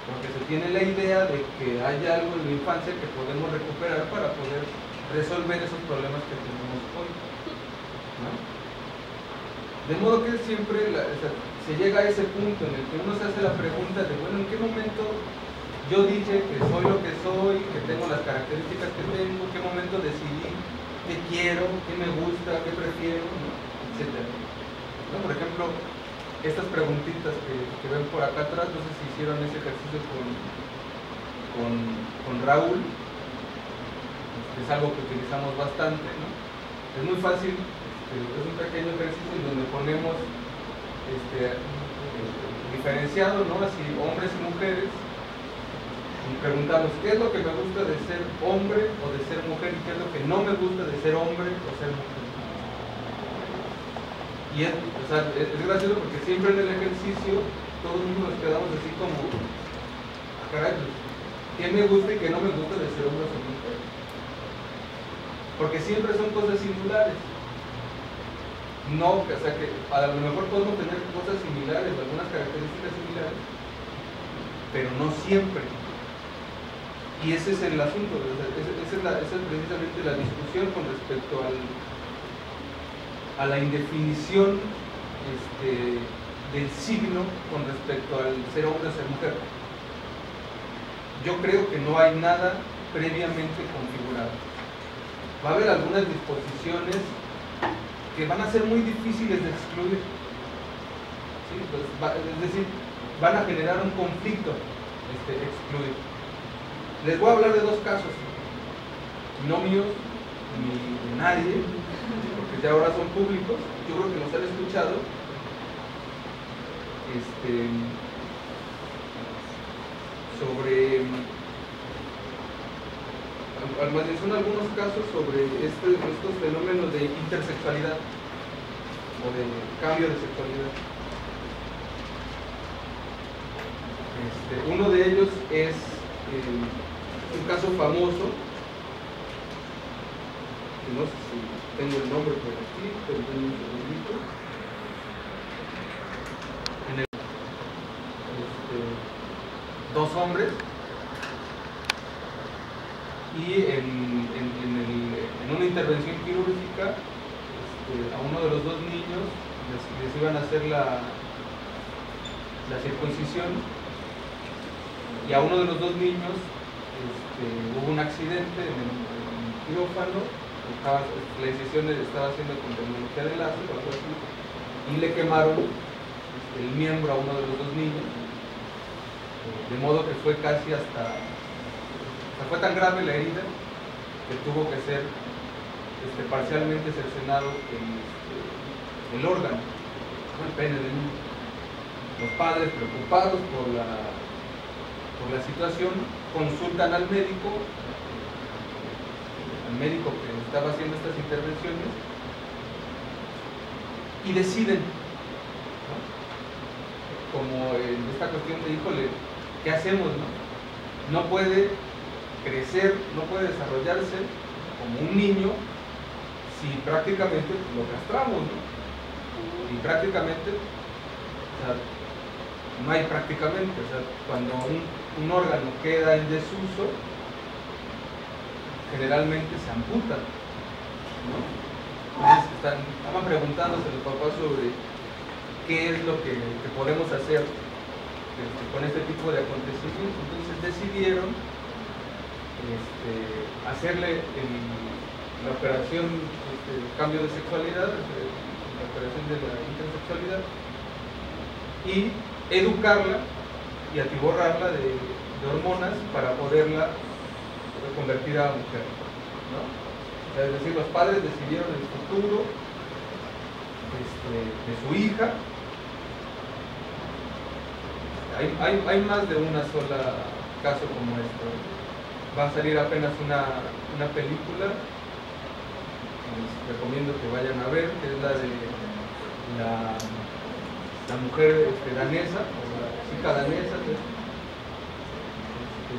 Porque se tiene la idea de que hay algo en la infancia que podemos recuperar para poder resolver esos problemas que tenemos hoy, ¿no? De modo que siempre se llega a ese punto en el que uno se hace la pregunta de, bueno, ¿en qué momento yo dije que soy lo que soy, que tengo las características que tengo? ¿En qué momento decidí qué quiero, qué me gusta, qué prefiero, ¿no? Etcétera, ¿no? Por ejemplo, estas preguntitas que ven por acá atrás, no sé si hicieron ese ejercicio con Raúl, es algo que utilizamos bastante, ¿no? Es muy fácil, es un pequeño ejercicio en donde ponemos diferenciado, ¿no? Así, hombres y mujeres, y preguntamos qué es lo que me gusta de ser hombre o de ser mujer, y qué es lo que no me gusta de ser hombre o ser mujer. Y es gracioso porque siempre en el ejercicio todos nos quedamos así como, caray, ¿qué me gusta y qué no me gusta de ser hombre o ser mujer? Porque siempre son cosas singulares. No, o sea que a lo mejor podemos tener cosas similares, algunas características similares, pero no siempre. Y ese es el asunto, esa es precisamente la discusión con respecto a la indefinición del signo con respecto al ser hombre o ser mujer. Yo creo que no hay nada previamente configurado. Va a haber algunas disposiciones que van a ser muy difíciles de excluir, ¿sí? Pues es decir, van a generar un conflicto excluir. Les voy a hablar de dos casos, no míos ni de nadie, porque ya ahora son públicos, yo creo que los han escuchado. Sobre, más bien son algunos casos sobre estos fenómenos de intersexualidad o de cambio de sexualidad. Uno de ellos es un caso famoso, que no sé si tengo el nombre por aquí, pero tengo un segundito. Dos hombres, y en una intervención quirúrgica a uno de los dos niños les iban a hacer la circuncisión, y a uno de los dos niños hubo un accidente en el quirófano, la incisión estaba haciendo con tecnología de láser o algo así, y le quemaron el miembro a uno de los dos niños, de modo que fue casi fue tan grave la herida que tuvo que ser parcialmente cercenado el órgano, el pene del niño. Los padres, preocupados por la situación, consultan al médico que estaba haciendo estas intervenciones, y deciden, ¿no? Como en esta cuestión de, híjole, ¿qué hacemos, no? No puede crecer, no puede desarrollarse como un niño si prácticamente lo castramos, ¿no? Y prácticamente, o sea, no hay prácticamente, o sea, cuando un órgano queda en desuso, generalmente se amputa, ¿no? Entonces estaban preguntándose los papás sobre qué es lo que podemos hacer con este tipo de acontecimientos. Entonces decidieron hacerle la operación, cambio de sexualidad, la operación de la intersexualidad, y educarla y atiborrarla de hormonas para poderla convertir a mujer, ¿no? O sea, es decir, los padres decidieron el futuro de su hija. Hay más de una sola caso como esto. Va a salir apenas una película, les recomiendo que vayan a ver, que es la de la mujer danesa, o la chica danesa,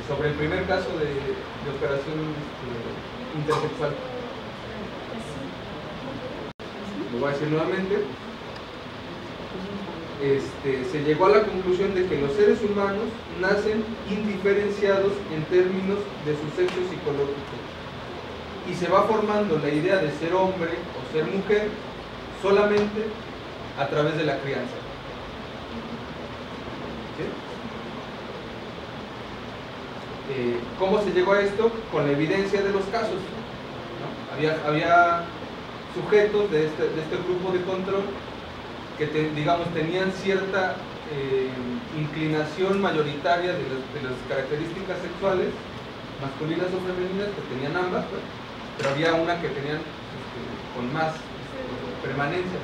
sobre el primer caso de operación intersexual. Lo voy a decir nuevamente. Se llegó a la conclusión de que los seres humanos nacen indiferenciados en términos de su sexo psicológico y se va formando la idea de ser hombre o ser mujer solamente a través de la crianza. ¿Sí? ¿Cómo se llegó a esto? Con la evidencia de los casos, ¿no? Había sujetos de este grupo de control que digamos tenían cierta inclinación mayoritaria de las características sexuales, masculinas o femeninas, que tenían ambas, ¿no? Pero había una que tenían con más permanencia.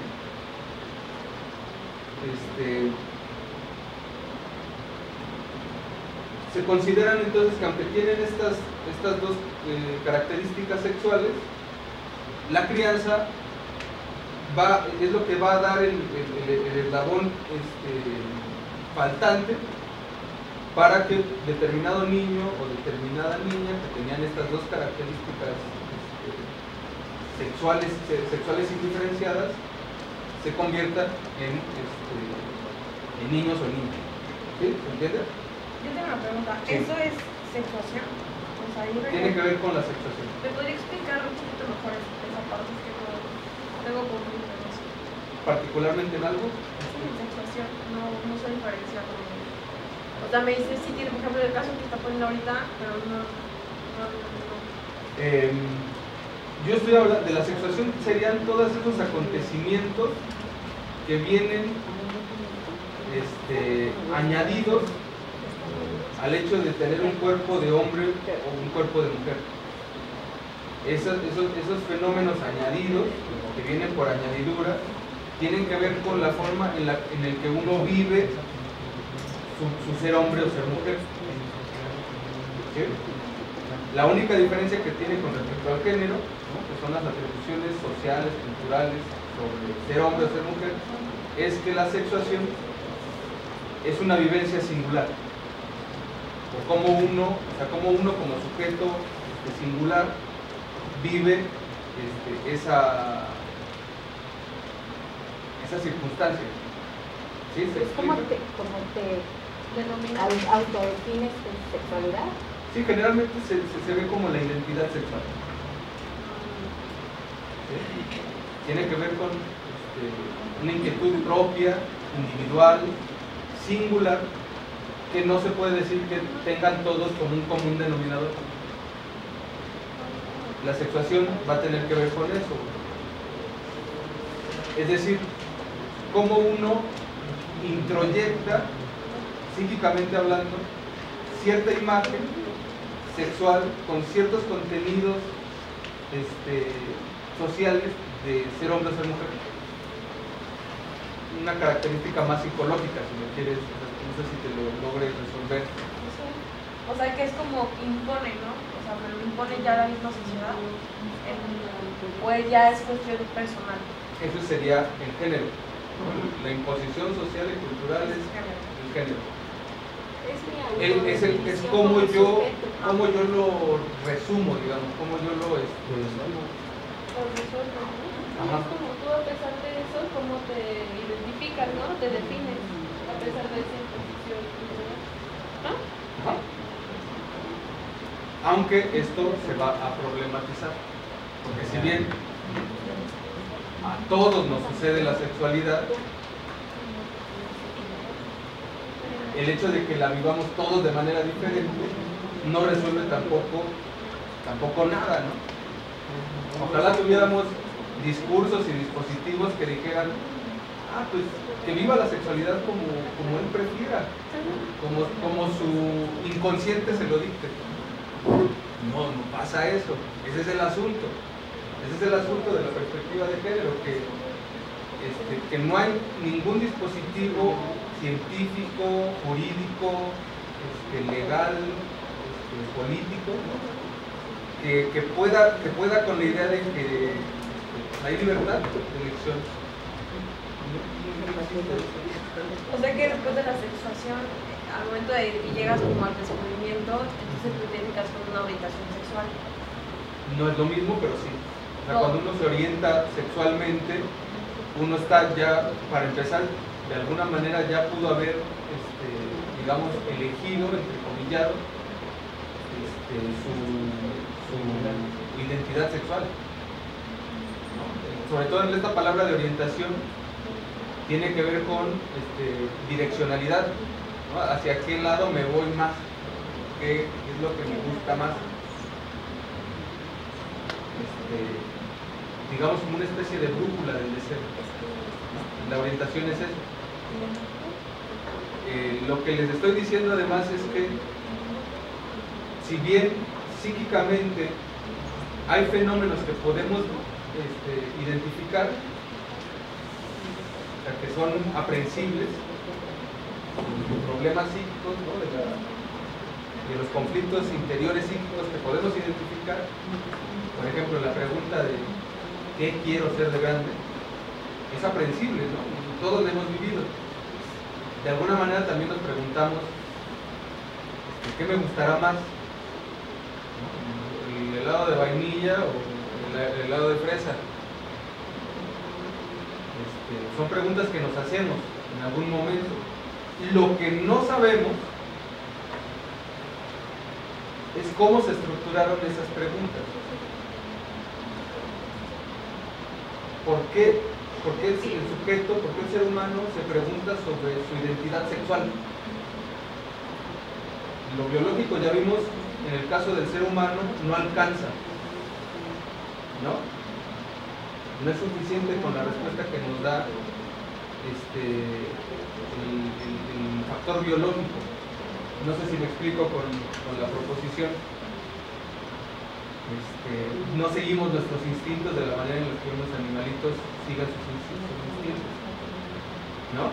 Se consideran entonces que aunque tienen estas dos características sexuales, la crianza es lo que va a dar el eslabón faltante para que determinado niño o determinada niña que tenían estas dos características sexuales indiferenciadas se convierta en niños o niñas. ¿Sí? ¿Se entiende? Yo tengo una pregunta. Sí. ¿Eso es sexuación? O sea, Tiene que ver con la sexuación. ¿Me podría explicar un poquito mejor esa parte? Es que no tengo confuso. ¿Particularmente en algo? Sí, en sexuación. No sé diferenciarlo. O sea, me dice sí tiene, por ejemplo, el caso que está poniendo ahorita, pero no. Yo estoy hablando de la sexuación, serían todos esos acontecimientos que vienen añadidos al hecho de tener un cuerpo de hombre o un cuerpo de mujer. Esos fenómenos añadidos que vienen por añadidura tienen que ver con la forma en el que uno vive su ser hombre o ser mujer. ¿Sí? La única diferencia que tiene con respecto al género, ¿no?, que son las atribuciones sociales, culturales sobre ser hombre o ser mujer, es que la sexuación es una vivencia singular. O como uno como sujeto singular vive esa circunstancia. ¿Sí? ¿Cómo te autodefines tu sexualidad? Sí, generalmente se ve como la identidad sexual. ¿Sí? Tiene que ver con una inquietud propia, individual, singular, que no se puede decir que tengan todos como un común denominador. La sexuación va a tener que ver con eso. Es decir, cómo uno introyecta, psíquicamente hablando, cierta imagen sexual con ciertos contenidos sociales de ser hombre o ser mujer. Una característica más psicológica, si me quieres, no sé si te lo logres resolver. O sea, que es como impone, ¿no? O sea, me lo impone ya la misma sociedad. Pues ya es cuestión personal. Eso sería el género. La imposición social y cultural es el género. Es como yo lo resumo, digamos, como yo lo Ajá. Es como tú, a pesar de eso, cómo te identificas, ¿no? Te defines a pesar de esa imposición. ¿No? Ajá. Aunque esto se va a problematizar, porque si bien a todos nos sucede la sexualidad, el hecho de que la vivamos todos de manera diferente no resuelve tampoco nada, ¿no? Ojalá tuviéramos discursos y dispositivos que dijeran, pues que viva la sexualidad como él prefiera, como su inconsciente se lo dicte. No pasa eso. Ese es el asunto. Ese es el asunto de la perspectiva de género, que no hay ningún dispositivo científico, jurídico, legal, político, ¿no? que pueda con la idea de que hay libertad de elección. O sea que después de la sexuación, al momento de que llegas como al descubrimiento, entonces tú identificas con una orientación sexual. No es lo mismo, pero sí. O sea, cuando uno se orienta sexualmente, uno está ya, para empezar, de alguna manera ya pudo haber, digamos, elegido, entrecomillado, su identidad sexual. Sobre todo en esta palabra de orientación, tiene que ver con direccionalidad, ¿no? Hacia qué lado me voy más, qué es lo que me gusta más. Digamos como una especie de brújula del deseo. La orientación es eso. Lo que les estoy diciendo además es que si bien psíquicamente hay fenómenos que podemos identificar, o sea, que son aprehensibles, los problemas psíquicos, ¿no? de los conflictos interiores psíquicos que podemos identificar. Por ejemplo, la pregunta de ¿qué quiero ser de grande? Es aprehensible, ¿no? Todos lo hemos vivido. De alguna manera también nos preguntamos ¿qué me gustará más? ¿El helado de vainilla o el helado de fresa? Son preguntas que nos hacemos en algún momento. Lo que no sabemos es cómo se estructuraron esas preguntas. ¿Por qué el sujeto, por qué el ser humano se pregunta sobre su identidad sexual? Lo biológico, ya vimos, en el caso del ser humano, no alcanza, ¿no? No es suficiente con la respuesta que nos da el factor biológico. No sé si me explico con la proposición. No seguimos nuestros instintos de la manera en la que unos animalitos sigan sus instintos, ¿no?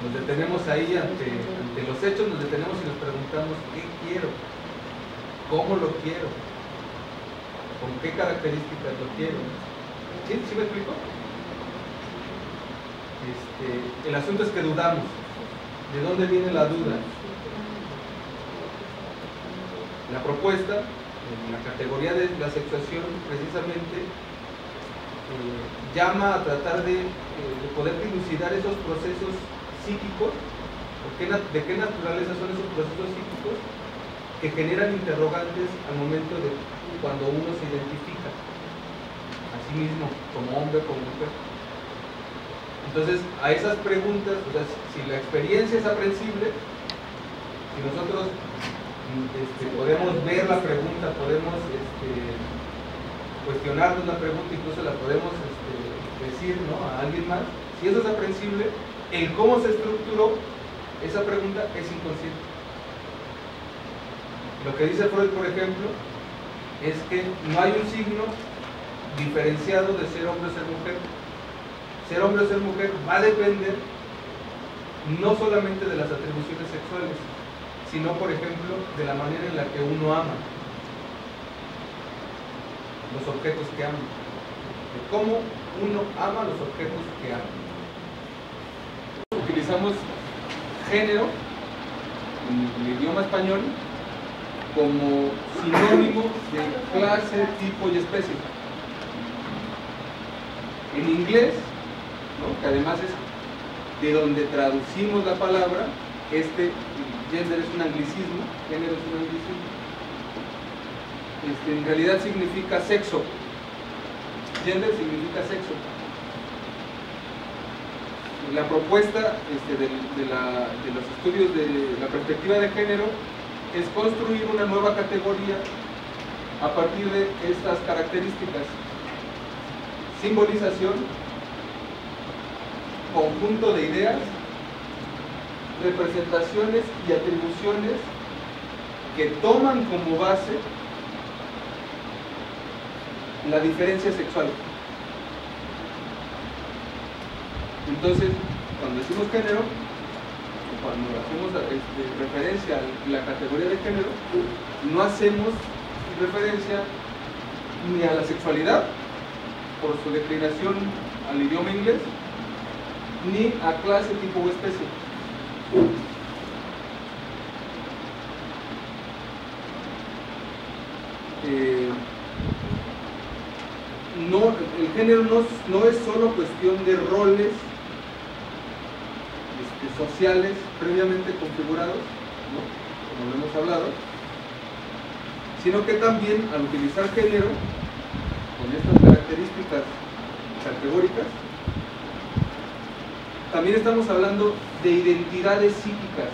Nos detenemos ahí ante los hechos, nos detenemos y nos preguntamos ¿qué quiero? ¿Cómo lo quiero? ¿Con qué características lo quiero? ¿Sí me explico? El asunto es que dudamos. ¿De dónde viene la duda? La propuesta, en la categoría de la sexuación, precisamente llama a tratar de poder dilucidar esos procesos psíquicos. ¿De qué naturaleza son esos procesos psíquicos que generan interrogantes al momento de cuando uno se identifica a sí mismo como hombre o como mujer? Entonces, a esas preguntas, o sea, si la experiencia es aprehensible, si nosotros podemos ver la pregunta, podemos cuestionarnos la pregunta, incluso la podemos decir, ¿no?, a alguien más, si eso es aprehensible, el cómo se estructuró esa pregunta es inconsciente. Lo que dice Freud, por ejemplo, es que no hay un signo diferenciado de ser hombre o ser mujer. Ser hombre o ser mujer va a depender no solamente de las atribuciones sexuales, sino, por ejemplo, de la manera en la que uno ama los objetos que ama, de cómo uno ama los objetos que ama. Utilizamos género en el idioma español como sinónimo de clase, tipo y especie. En inglés, ¿no?, que además es de donde traducimos la palabra, gender es un anglicismo, género es un anglicismo, en realidad significa sexo. Gender significa sexo. la propuesta de los estudios de la perspectiva de género es construir una nueva categoría a partir de estas características: simbolización, conjunto de ideas, representaciones y atribuciones que toman como base la diferencia sexual. Entonces, cuando decimos género, cuando hacemos referencia a la categoría de género, no hacemos referencia ni a la sexualidad por su declinación al idioma inglés, ni a clase, tipo o especie. El género no es solo cuestión de roles sociales previamente configurados, ¿no?, como lo hemos hablado, sino que también al utilizar género con estas características categóricas, también estamos hablando de identidades psíquicas.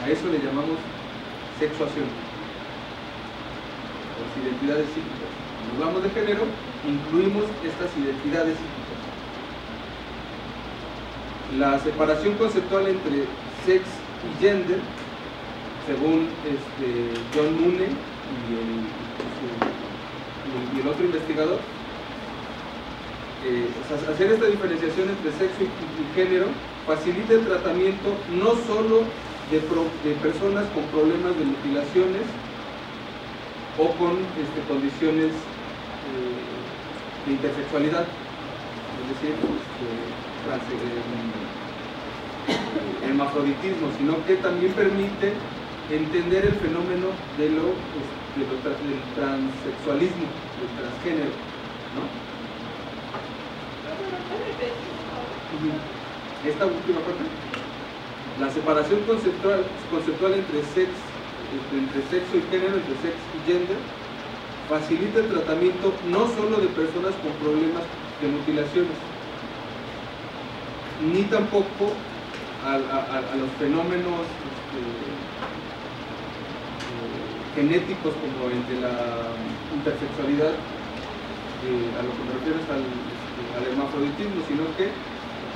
A eso le llamamos sexuación, las identidades psíquicas. Cuando hablamos de género, incluimos estas identidades psíquicas. La separación conceptual entre sex y gender, según John Mooney y el otro investigador, hacer esta diferenciación entre sexo y género facilita el tratamiento no solo de personas con problemas de mutilaciones o con condiciones de intersexualidad, es decir, hermafroditismo, sino que también permite entender el fenómeno del transexualismo, del transgénero, ¿no? Esta última parte, la separación conceptual entre sexo y género, entre sex y gender, facilita el tratamiento no solo de personas con problemas de mutilaciones, ni tampoco a los fenómenos genéticos como el de la intersexualidad, a lo que me refiero es al hermafroditismo, sino que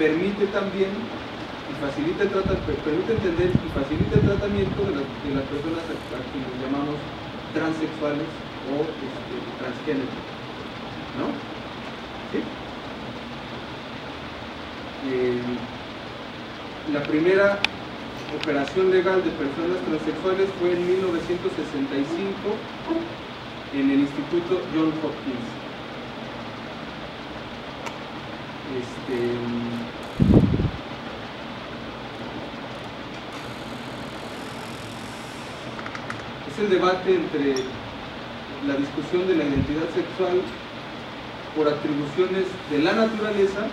permite también y facilita permite entender y facilita el tratamiento de las personas a quienes llamamos transexuales o transgénero, ¿no? ¿Sí? La primera operación legal de personas transexuales fue en 1965 en el Instituto Johns Hopkins. Es el debate entre la discusión de la identidad sexual por atribuciones de la naturaleza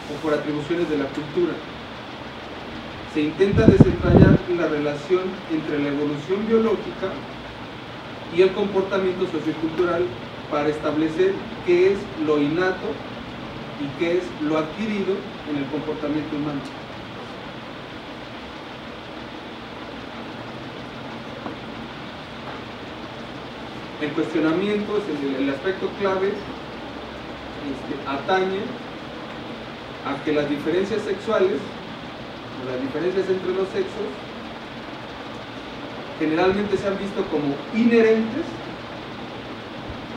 o por atribuciones de la cultura. Se intenta desentrañar la relación entre la evolución biológica y el comportamiento sociocultural para establecer qué es lo innato y qué es lo adquirido en el comportamiento humano. El cuestionamiento, el aspecto clave, atañe a que las diferencias sexuales, o las diferencias entre los sexos, generalmente se han visto como inherentes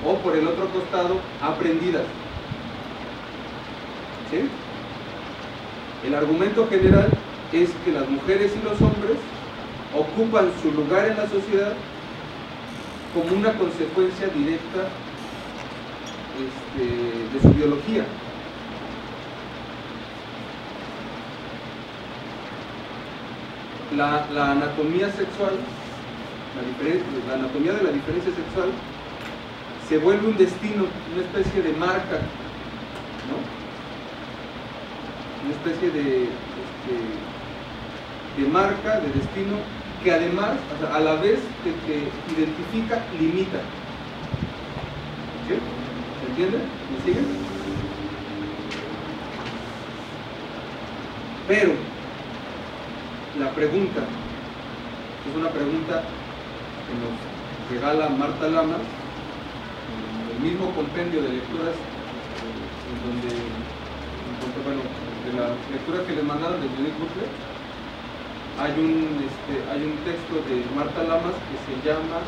o, por el otro costado, aprendidas. ¿Sí? El argumento general es que las mujeres y los hombres ocupan su lugar en la sociedad como una consecuencia directa de su biología. La anatomía sexual, la anatomía de la diferencia sexual se vuelve un destino, una especie de marca, ¿no? Una especie de marca, de destino, que además, o sea, a la vez que identifica, limita. ¿Sí? ¿Se entiende? ¿Me siguen? Pero la pregunta, es una pregunta que nos regala Marta Lamas, en el mismo compendio de lecturas, en donde, bueno, de la lectura que les mandaron de Judith Butler, hay un texto de Marta Lamas que se llama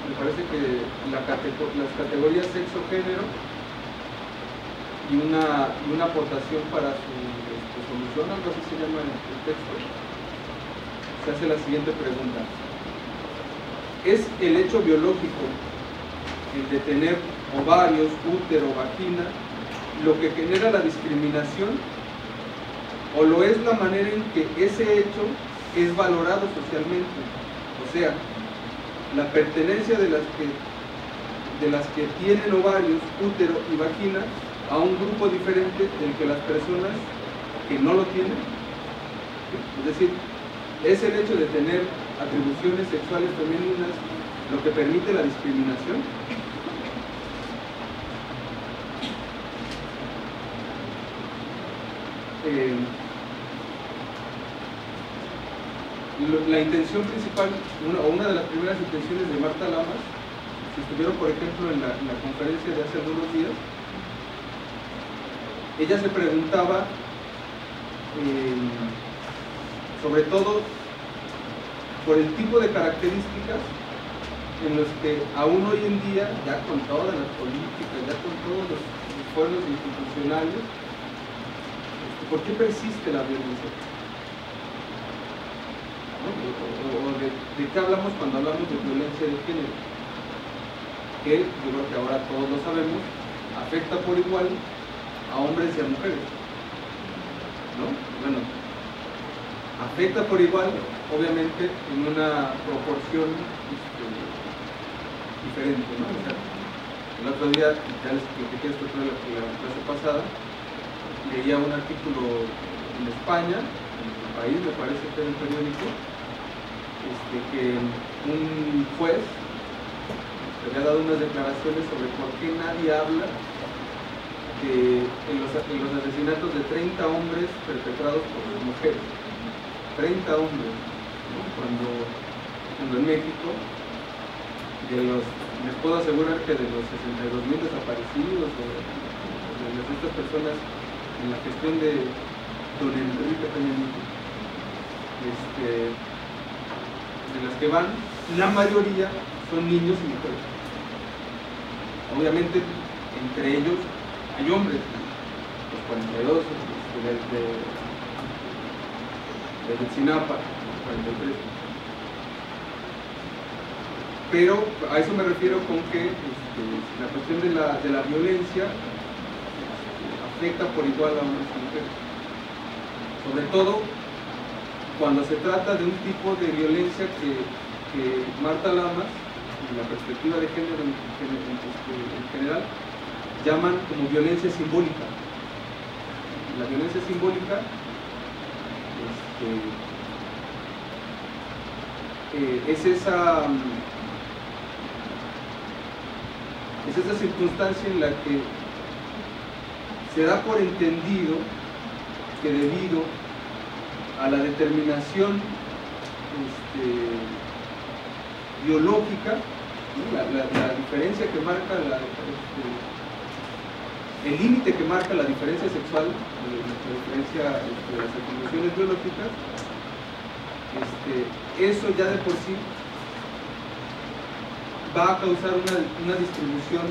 me parece que las categorías sexo-género y una aportación para su solución, algo así se llama el texto. Se hace la siguiente pregunta: ¿es el hecho biológico, el de tener ovarios, útero, vagina, lo que genera la discriminación, o lo es la manera en que ese hecho es valorado socialmente? O sea, la pertenencia de las que tienen ovarios, útero y vagina a un grupo diferente del que las personas que no lo tienen. Es decir, ¿es el hecho de tener atribuciones sexuales femeninas lo que permite la discriminación? La intención principal, una de las primeras intenciones de Marta Lamas, si estuvieron por ejemplo en la conferencia de hace algunos días, ella se preguntaba sobre todo por el tipo de características en los que aún hoy en día, ya con todas las políticas, ya con todos los esfuerzos institucionales, ¿por qué persiste la violencia? ¿No? O de qué hablamos cuando hablamos de violencia de género, que yo creo que ahora todos lo sabemos, afecta por igual a hombres y a mujeres, ¿no? Bueno, afecta por igual, obviamente, en una proporción diferente, ¿no? O sea, el otro día, ya les platiqué esto en la clase pasada, leía un artículo en España, en El País, me parece que era un periódico, que un juez había dado unas declaraciones sobre por qué nadie habla en los asesinatos de 30 hombres perpetrados por mujeres. 30 hombres, ¿no? Cuando en México, les puedo asegurar que de los 62,000 desaparecidos, de estas personas en la gestión de don Enrique Peña Nieto, de las que van, la mayoría son niños y mujeres. Obviamente, entre ellos hay hombres, los 42, de Yotzinapa, los 43. Pero a eso me refiero con que la cuestión de la violencia afecta por igual a hombres y mujeres. Sobre todo cuando se trata de un tipo de violencia que Marta Lamas, en la perspectiva de género en general, llaman como violencia simbólica. La violencia simbólica es esa circunstancia en la que se da por entendido que debido a la determinación biológica, ¿no? la diferencia que marca el límite que marca la diferencia sexual, la diferencia de las atribuciones biológicas, eso ya de por sí va a causar una distribución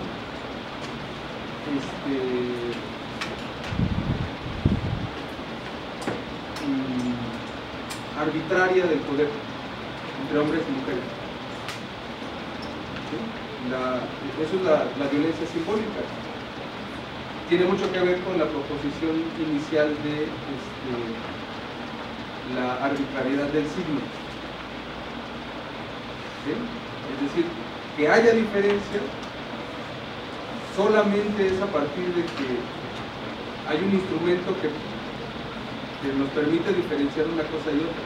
arbitraria del poder entre hombres y mujeres. ¿Sí? Eso es la violencia simbólica. Tiene mucho que ver con la proposición inicial de la arbitrariedad del signo. ¿Sí? Es decir, que haya diferencia solamente es a partir de que hay un instrumento que nos permite diferenciar una cosa y otra.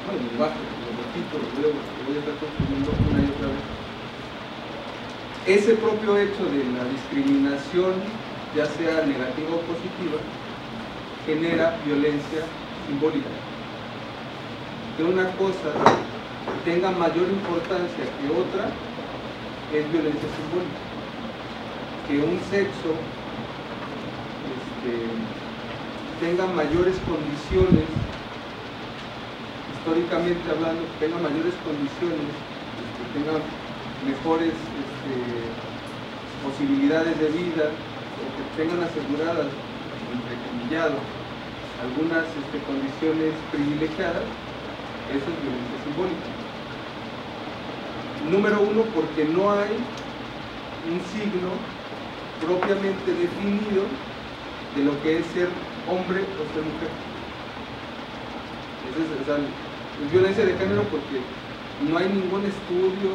Bueno, el lenguaje, lo repito, lo voy a estar construyendo una y otra vez. ese propio hecho de la discriminación, ya sea negativa o positiva, genera violencia simbólica. Que una cosa tenga mayor importancia que otra es violencia simbólica. Que un sexo tenga mayores condiciones, históricamente hablando, tenga mayores condiciones, tenga mejores posibilidades de vida, o que tengan aseguradas, entrecomillado, algunas condiciones privilegiadas, eso es violencia simbólica. Número uno, porque no hay un signo propiamente definido de lo que es ser hombre o ser mujer. Es violencia de género porque no hay ningún estudio,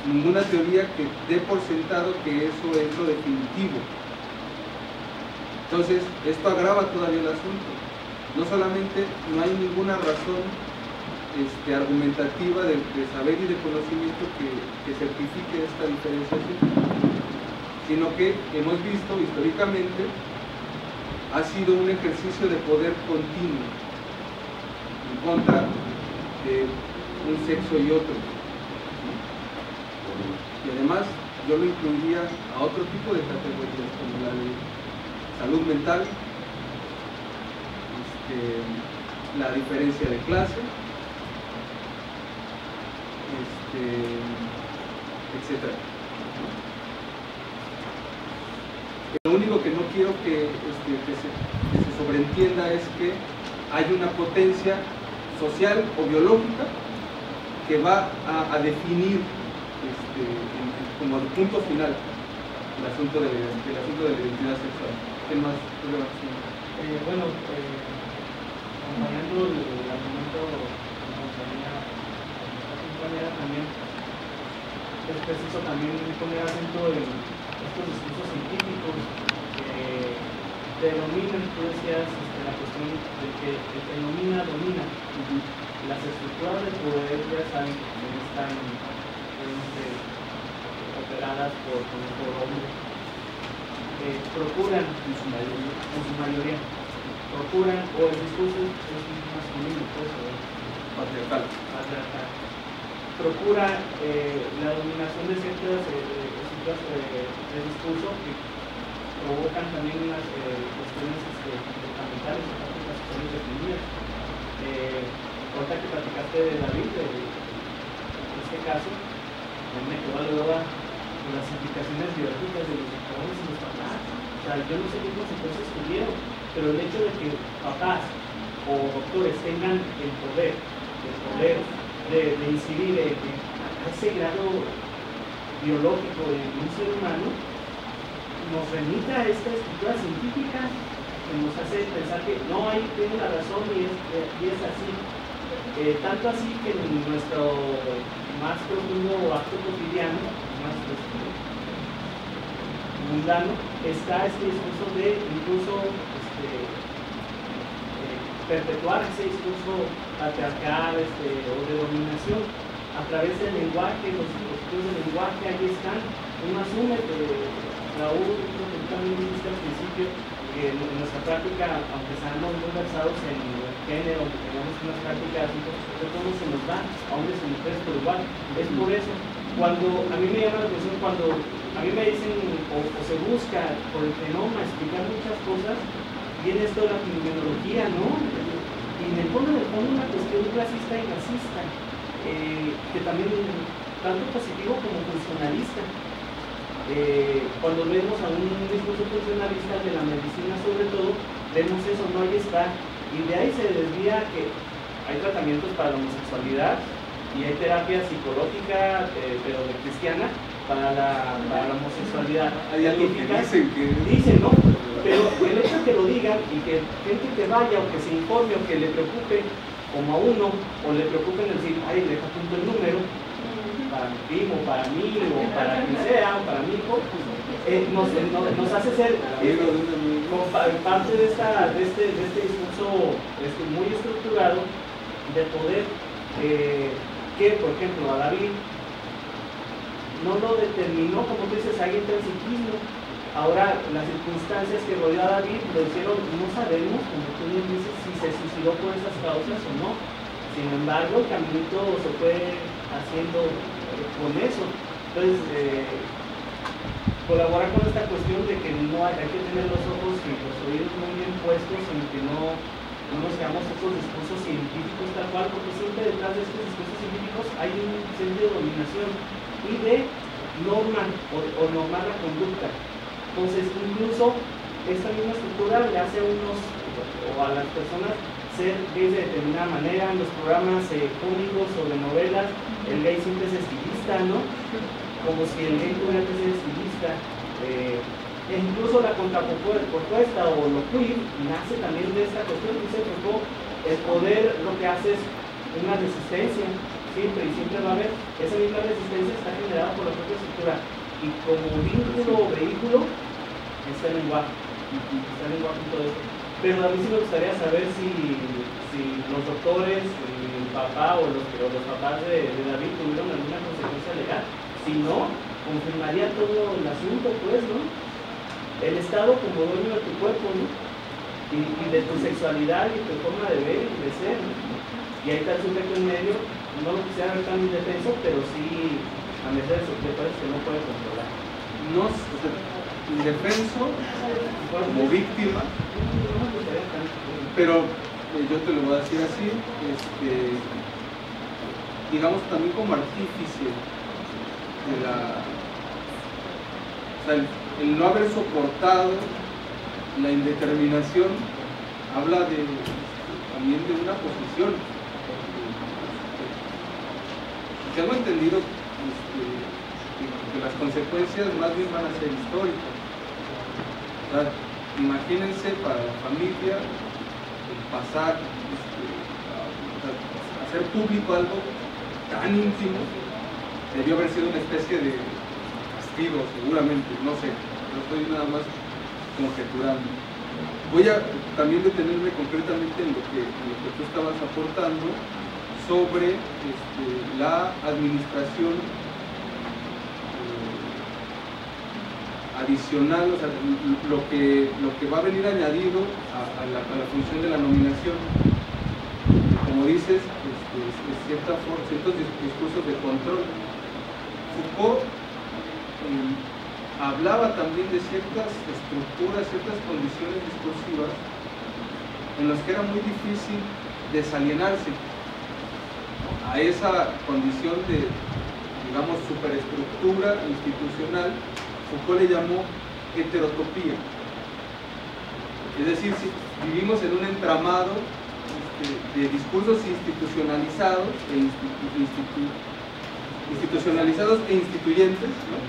ninguna teoría que dé por sentado que eso es lo definitivo. Entonces, esto agrava todavía el asunto. No solamente no hay ninguna razón argumentativa de saber y de conocimiento que certifique esta diferenciación, sino que hemos visto históricamente ha sido un ejercicio de poder continuo en contra de un sexo y otro. Y además yo lo incluiría a otro tipo de categorías como la de salud mental, la diferencia de clase, etcétera. Lo único que no quiero que se sobreentienda es que hay una potencia social o biológica que va a definir como el punto final el asunto de la identidad sexual. ¿Qué más? Bueno, acompañando el argumento de la compañera también, es preciso también poner acento en estos discursos científicos que denominan, tú decías, la cuestión de que el que domina. Las estructuras de poder ya saben que están operadas por hombres. Procuran, en su mayoría, procuran, o el discurso es masculino, pues, patriarcal. Procura la dominación de ciertas de discurso que provocan también unas cuestiones fundamentales, las cuestiones definidas. Ahorita que platicaste de David, en este caso, me quedó la duda de las implicaciones biológicas de los jóvenes y los papás. O sea, yo no sé qué consecuencias tuvieron, pero el hecho de que papás o doctores tengan el poder de incidir a ese grado biológico de un ser humano, nos remite a esta estructura científica que nos hace pensar que no, ahí tiene la razón y es así. Tanto así que en nuestro más profundo acto cotidiano, más mundano, está este discurso de incluso perpetuar ese discurso patriarcal o de dominación a través del lenguaje, los dispositivos del lenguaje, ahí están. Uno asume que Raúl, creo que tú también dijiste al principio, que en nuestra práctica, aunque seamos muy versados en el género, aunque tengamos unas prácticas, de todo se nos da a hombres y mujeres por igual. Es por eso, cuando a mí me llama la atención, cuando a mí me dicen o se busca por el genoma explicar muchas cosas, viene esto de la fenomenología, ¿no? Y en el fondo una cuestión clasista y racista, que también tanto positivo como funcionalista. Cuando vemos a un discurso funcionalista de la medicina sobre todo, vemos eso, no, ahí está, y de ahí se desvía que hay tratamientos para la homosexualidad y hay terapia psicológica, pero de cristiana, para la homosexualidad. Hay algo que dicen, ¿no? Pero el hecho de que lo digan y que gente que vaya o que se informe o que le preocupe como a uno, o le preocupe en decir, ay, deja punto el número, para mi primo, para mí, o para quien sea, o para mi hijo, nos hace ser parte de este discurso muy estructurado de poder que, por ejemplo, a David no lo determinó, como tú dices, ahí entra el psiquismo. Ahora, las circunstancias que rodeó a David lo hicieron, no sabemos, como tú bien dices, si se suicidó por esas causas o no. Sin embargo, el caminito se fue haciendo con eso. Entonces, colaborar con esta cuestión de que no hay que tener los ojos y los oídos muy bien puestos en que no nos seamos estos discursos científicos tal cual, porque siempre detrás de estos discursos científicos hay un sentido de dominación y de norma o normar la conducta. Entonces, incluso esta misma estructura le hace a unos o a las personas ser gays de determinada manera. En los programas cómicos o de novelas, el gay siempre es estilista, ¿no? Como si el gay tuviera que ser estilista. E incluso la contrapropuesta o lo queer nace también de esta cuestión. Dice Foucault, el poder lo que hace es una resistencia, siempre y siempre va a haber. Esa misma resistencia está generada por la propia estructura y como vínculo o vehículo está el lenguaje. Está el lenguaje y todo esto. Pero a mí sí me gustaría saber si los doctores, el papá o los papás de David tuvieron alguna consecuencia legal. Si no, confirmaría todo el asunto, pues, ¿no? El Estado como dueño de tu cuerpo, ¿no? Y de tu sexualidad y tu forma de ver y de ser, ¿no? Y ahí está el sujeto en medio, no lo quisiera ver tan indefenso, pero sí a veces sujetos que no puede controlar. No, o sea, indefenso como víctima, pero yo te lo voy a decir así, digamos también como artífice de la... O sea, el no haber soportado la indeterminación habla también de una posición. Tengo entendido que las consecuencias más bien van a ser históricas. O sea, imagínense para la familia el pasar, hacer público algo tan íntimo, debió haber sido una especie de castigo, seguramente, no sé, yo estoy nada más conjeturando. Voy a también detenerme concretamente en lo que tú estabas aportando sobre la administración adicional, o sea, lo que va a venir añadido a la función de la nominación. Como dices, ciertos discursos de control. Foucault hablaba también de ciertas estructuras, ciertas condiciones discursivas en las que era muy difícil desalienarse a esa condición de, digamos, superestructura institucional. Foucault le llamó heterotopía. Es decir, si vivimos en un entramado de discursos institucionalizados e instituyentes, ¿no?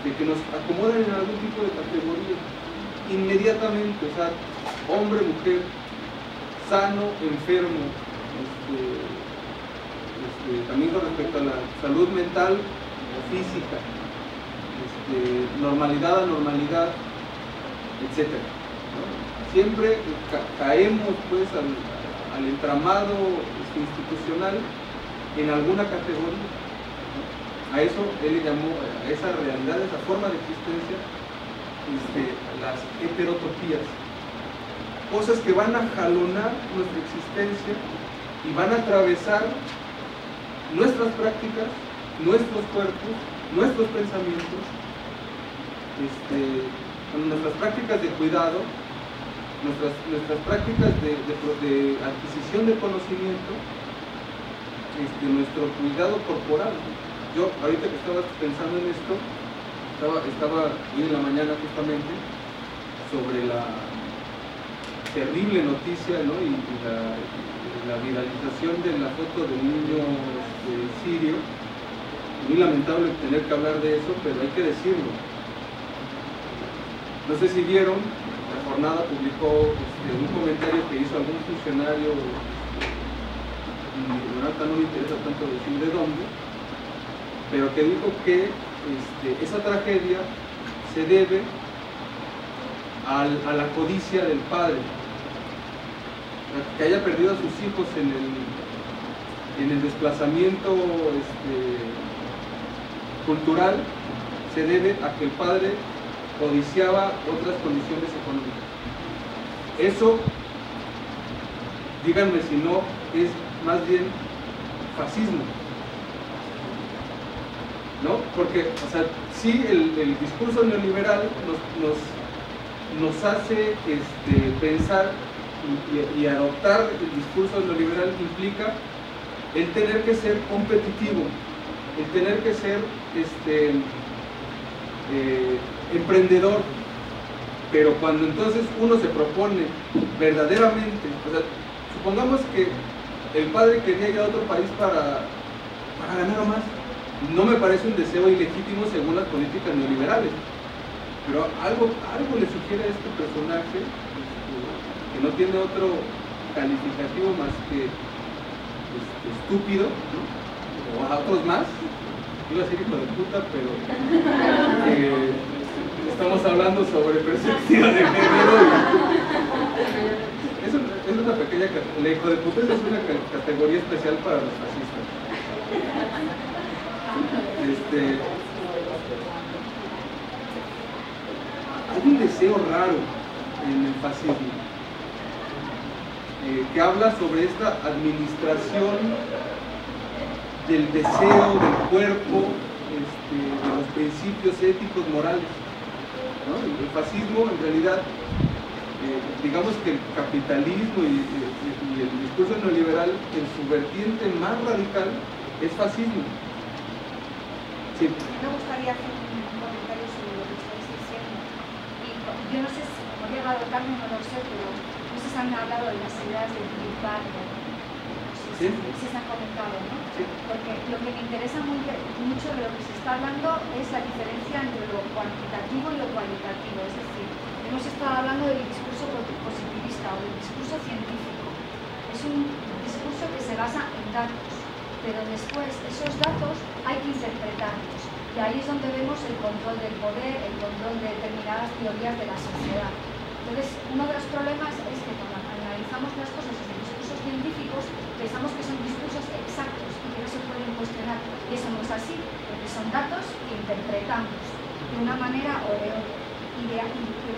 Que nos acomodan en algún tipo de categoría inmediatamente, o sea, hombre, mujer, sano, enfermo, también con respecto a la salud mental o física, normalidad, anormalidad, etc. ¿no? Siempre caemos pues al entramado institucional en alguna categoría. A eso él le llamó, a esa realidad, a esa forma de existencia, las heterotopías. Cosas que van a jalonar nuestra existencia y van a atravesar nuestras prácticas, nuestros cuerpos, nuestros pensamientos, nuestras prácticas de cuidado, nuestras prácticas de adquisición de conocimiento, nuestro cuidado corporal. Yo, ahorita que estaba pensando en esto, estaba hoy en la mañana justamente sobre la terrible noticia, ¿no? y la viralización de la foto del niño sirio. Muy lamentable tener que hablar de eso, pero hay que decirlo. No sé si vieron, la Jornada publicó un comentario que hizo algún funcionario, no me interesa tanto decir de dónde, pero que dijo que esa tragedia se debe a la codicia del padre, que haya perdido a sus hijos en el desplazamiento cultural se debe a que el padre codiciaba otras condiciones económicas. Eso, díganme si no, es más bien fascismo, ¿no? Porque, o sea, sí, el discurso neoliberal nos hace pensar y adoptar el discurso neoliberal implica el tener que ser competitivo, el tener que ser emprendedor, pero cuando entonces uno se propone verdaderamente, o sea, supongamos que el padre quería ir a otro país para ganar más, no me parece un deseo ilegítimo según las políticas neoliberales, pero algo le sugiere a este personaje que no tiene otro calificativo más que estúpido, ¿no? O a otros más, iba a decir hijo de puta, pero estamos hablando sobre perspectiva de género. Es una pequeña, el hijo de puta es una categoría especial para los fascistas. Hay un deseo raro en el fascismo que habla sobre esta administración del deseo, del cuerpo, de los principios éticos, morales, ¿no? El fascismo, en realidad, digamos que el capitalismo y el discurso neoliberal, en su vertiente más radical, es fascismo. Sí. Me gustaría hacer un comentario sobre lo que estáis diciendo. Y yo no sé si, como he llegado tarde, no lo sé, pero no sé si han hablado de las ideas de Philip Barber. Sí. Sí se han comentado, ¿no? Sí. Porque lo que me interesa mucho de lo que se está hablando es la diferencia entre lo cuantitativo y lo cualitativo. Es decir, hemos estado hablando del discurso positivista o del discurso científico. Es un discurso que se basa en datos, pero después esos datos hay que interpretarlos. Y ahí es donde vemos el control del poder, el control de determinadas teorías de la sociedad. Entonces, uno de los problemas es que cuando analizamos las cosas desde discursos científicos, pensamos que son discursos exactos y que no se pueden cuestionar. Y eso no es así, porque son datos que interpretamos de una manera o de otra. Y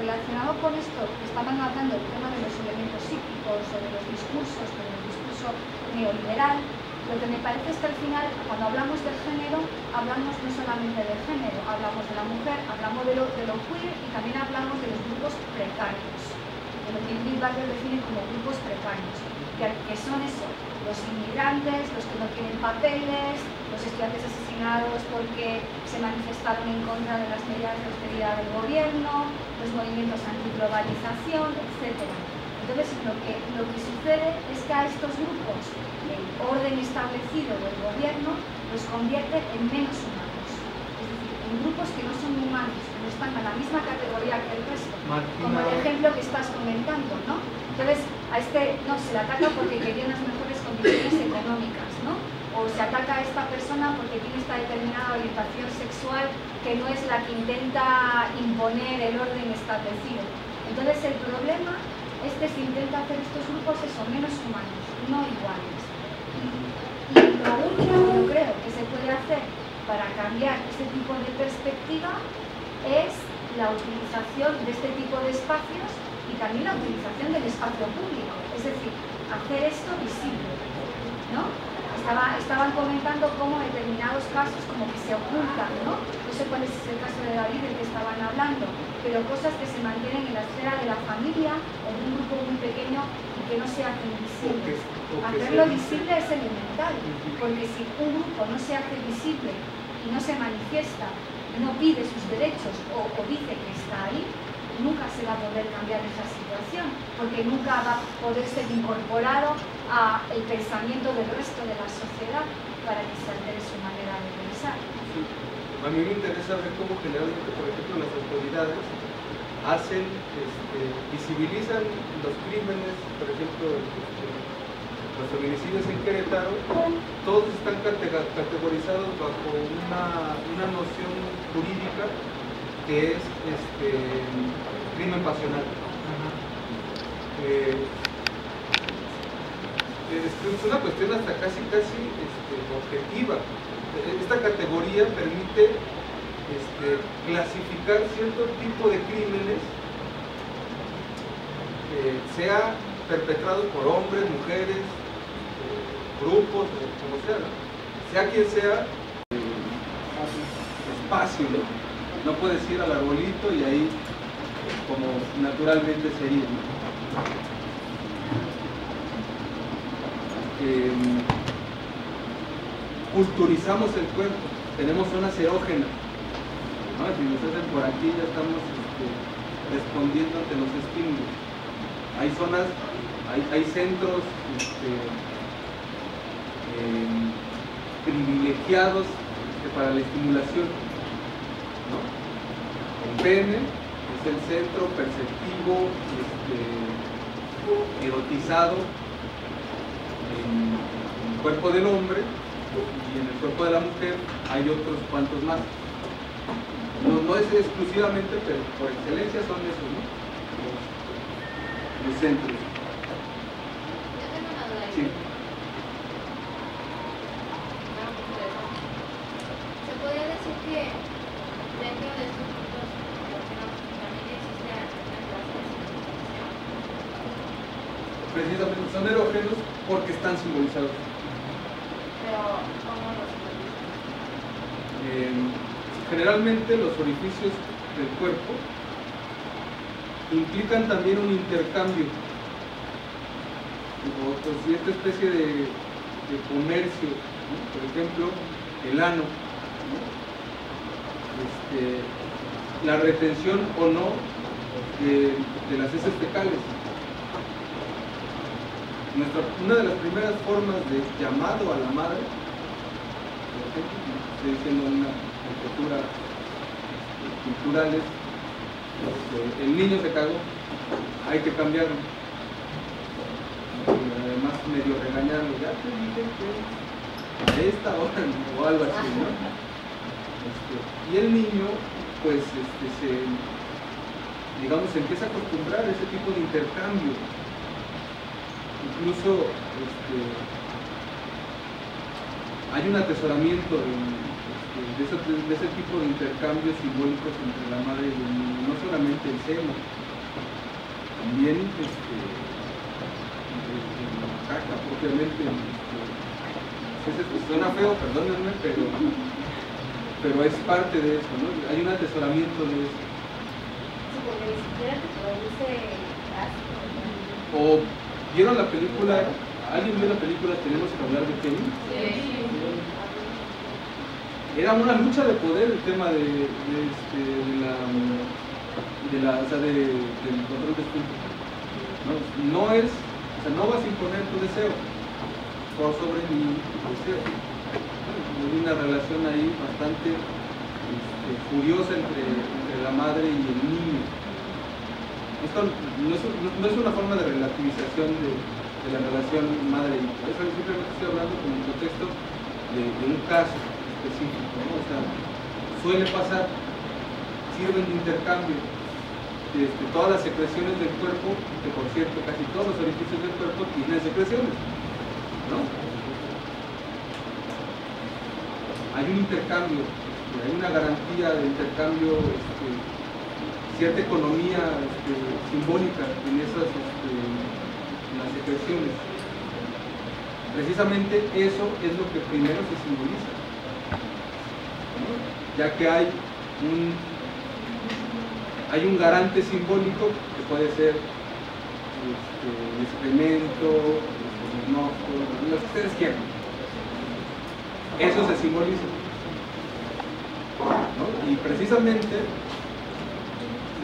relacionado con esto, que estaban hablando del tema de los elementos psíquicos o de los discursos, con el discurso neoliberal, lo que me parece es que al final, cuando hablamos del género, hablamos no solamente del género, hablamos de la mujer, hablamos de lo queer y también hablamos de los grupos precarios, de lo que Philip Barber define como grupos precarios, que son eso, los inmigrantes, los que no tienen papeles, los estudiantes asesinados porque se manifestaron en contra de las medidas de austeridad del gobierno, los movimientos antiglobalización, etc. Entonces, lo que sucede es que a estos grupos, el orden establecido del gobierno, los convierte en menos humanos. Es decir, en grupos que no son humanos, que no están a la misma categoría que el resto. Como el ejemplo que estás comentando, ¿no? Entonces, a este no se le ataca porque quería unas mejores condiciones económicas, ¿no? O se ataca a esta persona porque tiene esta determinada orientación sexual que no es la que intenta imponer el orden establecido. Entonces, el problema es que se intenta hacer estos grupos menos humanos, no iguales. Y lo único que yo creo que se puede hacer para cambiar este tipo de perspectiva es la utilización de este tipo de espacios y también la utilización del espacio público, es decir, hacer esto visible, ¿no? Estaban comentando cómo determinados casos como que se ocultan, ¿no? No sé cuál es el caso de David del que estaban hablando, pero cosas que se mantienen en la esfera de la familia o de un grupo muy pequeño y que no se hacen visibles. Hacerlo visible es elemental, porque si un grupo no se hace visible y no se manifiesta, no pide sus derechos o dice que está ahí, nunca se va a poder cambiar esa situación, porque nunca va a poder ser incorporado al pensamiento del resto de la sociedad para que se altere su manera de pensar. Sí. A mí me interesa ver cómo generalmente, por ejemplo, las autoridades visibilizan los crímenes, por ejemplo, los feminicidios en Querétaro, todos están categorizados bajo una noción jurídica que es crimen pasional. es una cuestión hasta casi objetiva. Esta categoría permite clasificar cierto tipo de crímenes, sea perpetrados por hombres, mujeres, grupos, como sea quien sea, espacio, ¿no? No puedes ir al arbolito y ahí como naturalmente sería, ¿no? Culturizamos el cuerpo, tenemos zonas erógenas, ¿no? Si nos hacen por aquí ya estamos respondiendo ante los estímulos. Hay zonas, hay centros privilegiados para la estimulación, ¿no? El pene es el centro perceptivo, erotizado en el cuerpo del hombre, y en el cuerpo de la mujer hay otros cuantos más. No es exclusivamente, pero por excelencia son esos, ¿no? Los centros. Yo tengo una duda. Sí. ¿Se podría decir que dentro de estos grupos también existe una clase de simbolización? Precisamente son erógenos porque están simbolizados. Pero, ¿cómo lo simbolizan? Generalmente los orificios del cuerpo implican también un intercambio, o cierta especie de comercio, ¿no? Por ejemplo, el ano, ¿no? La retención o no de las heces fecales. Una de las primeras formas de llamado a la madre, por ejemplo, estoy diciendo una cultura culturales, el niño se cagó, hay que cambiarlo. Y además medio regañarlo, ya te dije que a esta hora o algo así, ¿no? Y el niño pues digamos se empieza a acostumbrar a ese tipo de intercambio. Incluso hay un atesoramiento de ese tipo de intercambios simbólicos entre la madre y el niño, no solamente el seno, también la caca propiamente. Suena feo, perdónenme, pero es parte de eso, ¿no? Hay un atesoramiento de eso. Sí, porque ni siquiera te produce asco. O vieron la película, ¿alguien vio la película Tenemos que hablar de Kevin? Sí. Era una lucha de poder el tema del control de esfínter. No es, o sea, no vas a imponer tu deseo por sobre mi deseo. Hay una relación ahí bastante furiosa entre la madre y el niño. Esto no es una forma de relativización de la relación madre-hijo. Simplemente estoy hablando como un contexto de un caso específico, ¿no? O sea, suele pasar, sirven de intercambio. Todas las secreciones del cuerpo, que por cierto casi todos los orificios del cuerpo tienen secreciones, ¿no? Hay un intercambio, hay una garantía de intercambio, cierta economía simbólica en esas en las secreciones. Precisamente eso es lo que primero se simboliza, ¿no? Ya que hay un garante simbólico que puede ser el excremento, el enojo, lo que ustedes quieran. Eso se simboliza, ¿no? Y precisamente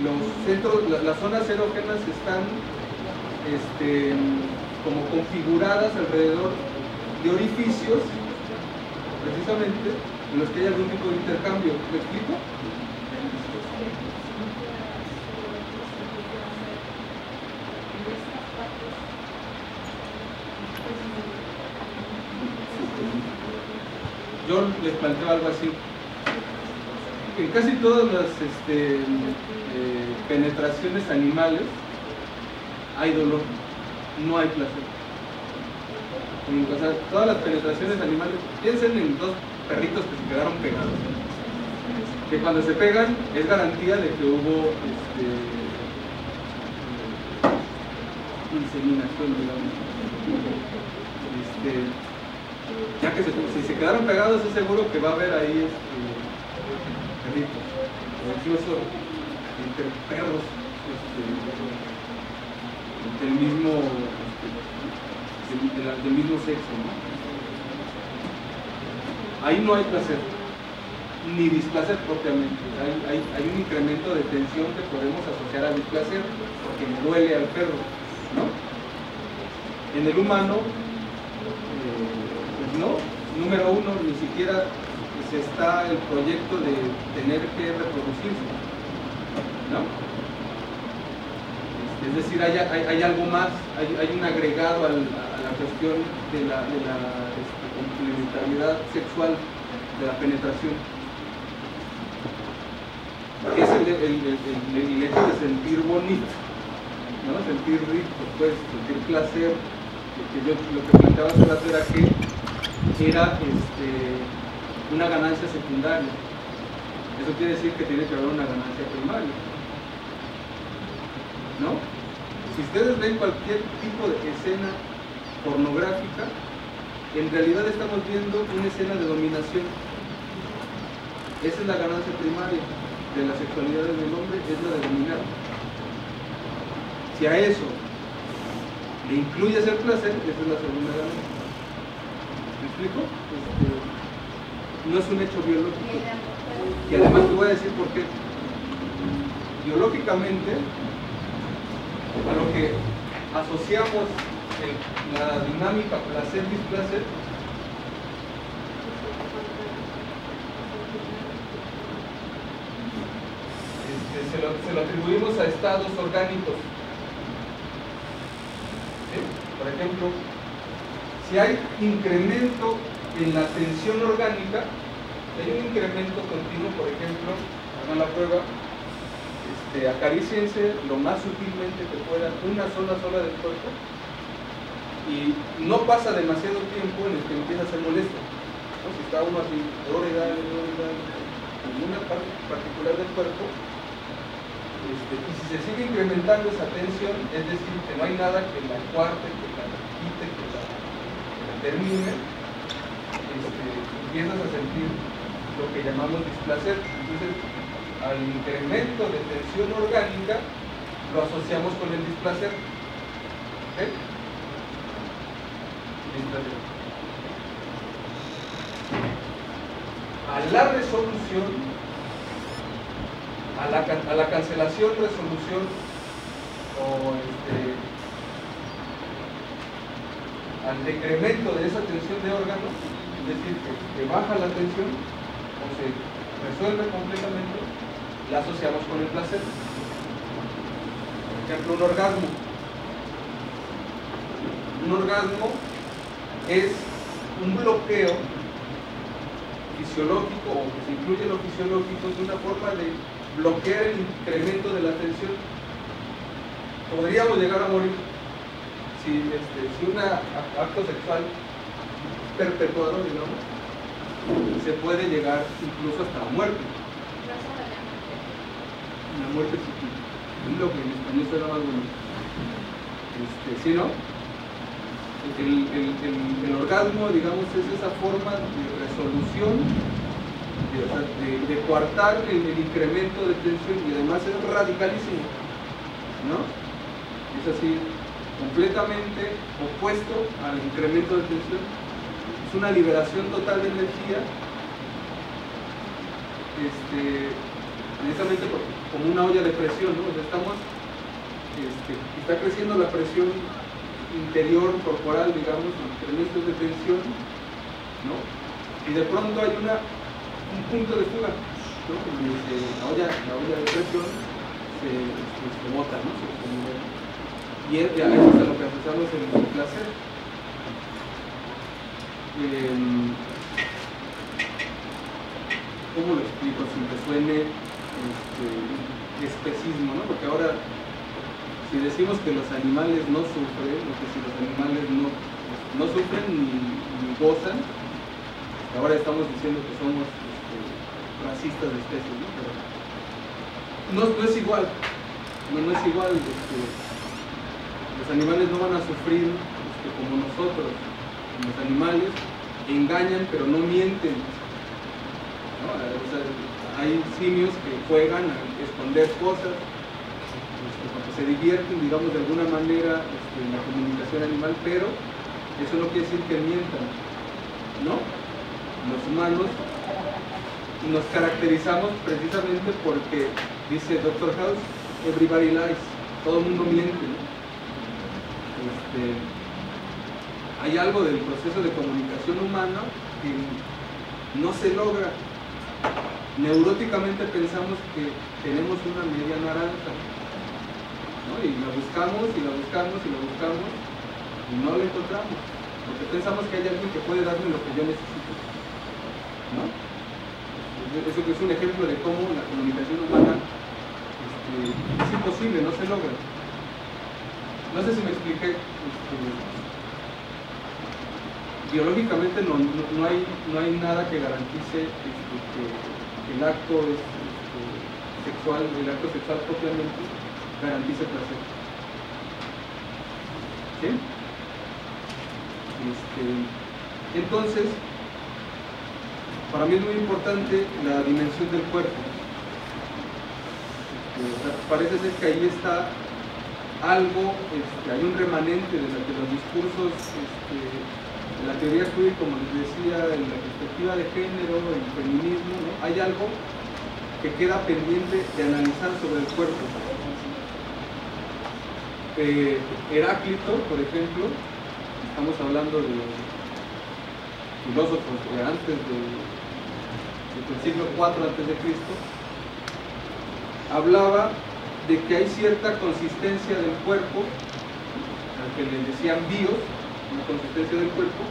los centros, las zonas erógenas están como configuradas alrededor de orificios, precisamente en los que hay algún tipo de intercambio. ¿Me explico? Yo les planteo algo así. En casi todas las penetraciones animales hay dolor, no hay placer. O sea, todas las penetraciones animales, piensen en dos perritos que se quedaron pegados, que cuando se pegan es garantía de que hubo inseminación, digamos. Ya que si se quedaron pegados es seguro que va a haber ahí perritos, o incluso entre perros del mismo sexo, ¿no? Ahí no hay placer, ni displacer propiamente. Hay un incremento de tensión que podemos asociar al displacer porque me duele al perro, ¿no? En el humano, pues no, número uno, ni siquiera está el proyecto de tener que reproducirse, ¿no? Es decir, hay algo más, hay un agregado a la cuestión de la complementariedad sexual, de la penetración, que es el hecho de sentir bonito, ¿no? Sentir rico, pues, sentir placer. Yo lo que planteaba hace rato era que era una ganancia secundaria. Eso quiere decir que tiene que haber una ganancia primaria, ¿no? Si ustedes ven cualquier tipo de escena pornográfica, en realidad estamos viendo una escena de dominación. Esa es la ganancia primaria de la sexualidad del hombre, es la de dominar. Si a eso le incluye hacer placer, esa es la segunda ganancia. ¿Me explico? No es un hecho biológico. Y además te voy a decir por qué. Biológicamente, a lo que asociamos la dinámica placer-displacer, se lo atribuimos a estados orgánicos. ¿Sí? Por ejemplo, si hay incremento en la tensión orgánica, hay un incremento continuo, por ejemplo, hagan la prueba, acaríciense lo más sutilmente que puedan una sola zona del cuerpo y no pasa demasiado tiempo en el que empieza a ser molesto, ¿no? Si está uno así, en una parte particular del cuerpo, y si se sigue incrementando esa tensión, es decir, que no hay nada que la cuarte, que la quite, que la termine, empiezas a sentir lo que llamamos displacer. Entonces, al incremento de tensión orgánica lo asociamos con el displacer. ¿Okay? Displacer. A la resolución, a la cancelación, resolución o al decremento de esa tensión de órganos, es decir, que baja la tensión o se resuelve completamente, la asociamos con el placer. Por ejemplo, un orgasmo. Un orgasmo es un bloqueo fisiológico, o que se incluye lo fisiológico, es una forma de bloquear el incremento de la tensión. Podríamos llegar a morir si un acto sexual perpetuado, digamos, se puede llegar incluso hasta la muerte. La muerte psíquica, es lo que en español suena más bonito. ¿Sí, no? El orgasmo, digamos, es esa forma de resolución, de coartar el incremento de tensión, y además es radicalísimo, ¿no? Es así, completamente opuesto al incremento de tensión. Es una liberación total de energía, precisamente como una olla de presión, ¿no? O sea, está creciendo la presión interior, corporal, digamos, incrementos de tensión, ¿no? Y de pronto hay un punto de fuga, ¿no? La olla de presión se bota, ¿no? Y a eso es a lo que asociamos el placer. ¿Cómo lo explico sin que suene especismo, ¿no? Porque ahora, si decimos que los animales no sufren, o que si los animales no no sufren ni gozan. Ahora estamos diciendo que somos racistas de especies, ¿no? Pero no es igual, no es igual. Los animales no van a sufrir como nosotros. Los animales engañan pero no mienten, ¿no? O sea, hay simios que juegan a esconder cosas, porque se divierten, digamos, de alguna manera en la comunicación animal, pero eso no quiere decir que mientan, ¿no? Los humanos nos caracterizamos precisamente porque, dice Dr. House, everybody lies, todo el mundo miente, ¿no? Hay algo del proceso de comunicación humana que no se logra. Neuróticamente pensamos que tenemos una media naranja, ¿no? Y la buscamos y la buscamos y la buscamos y no la encontramos, porque pensamos que hay alguien que puede darme lo que yo necesito, ¿no? Eso que es un ejemplo de cómo la comunicación humana es imposible, no se logra. No sé si me expliqué. Biológicamente no hay nada que garantice que el acto sexual, propiamente garantice placer. ¿Sí? Entonces, para mí es muy importante la dimensión del cuerpo. Parece ser que ahí está algo, hay un remanente de los discursos de la teoría queer, como les decía, en la perspectiva de género, el feminismo, ¿no? Hay algo que queda pendiente de analizar sobre el cuerpo. Heráclito, por ejemplo, estamos hablando de filósofos de antes del siglo IV a.C., hablaba de que hay cierta consistencia del cuerpo, al que le decían bios, una consistencia del cuerpo,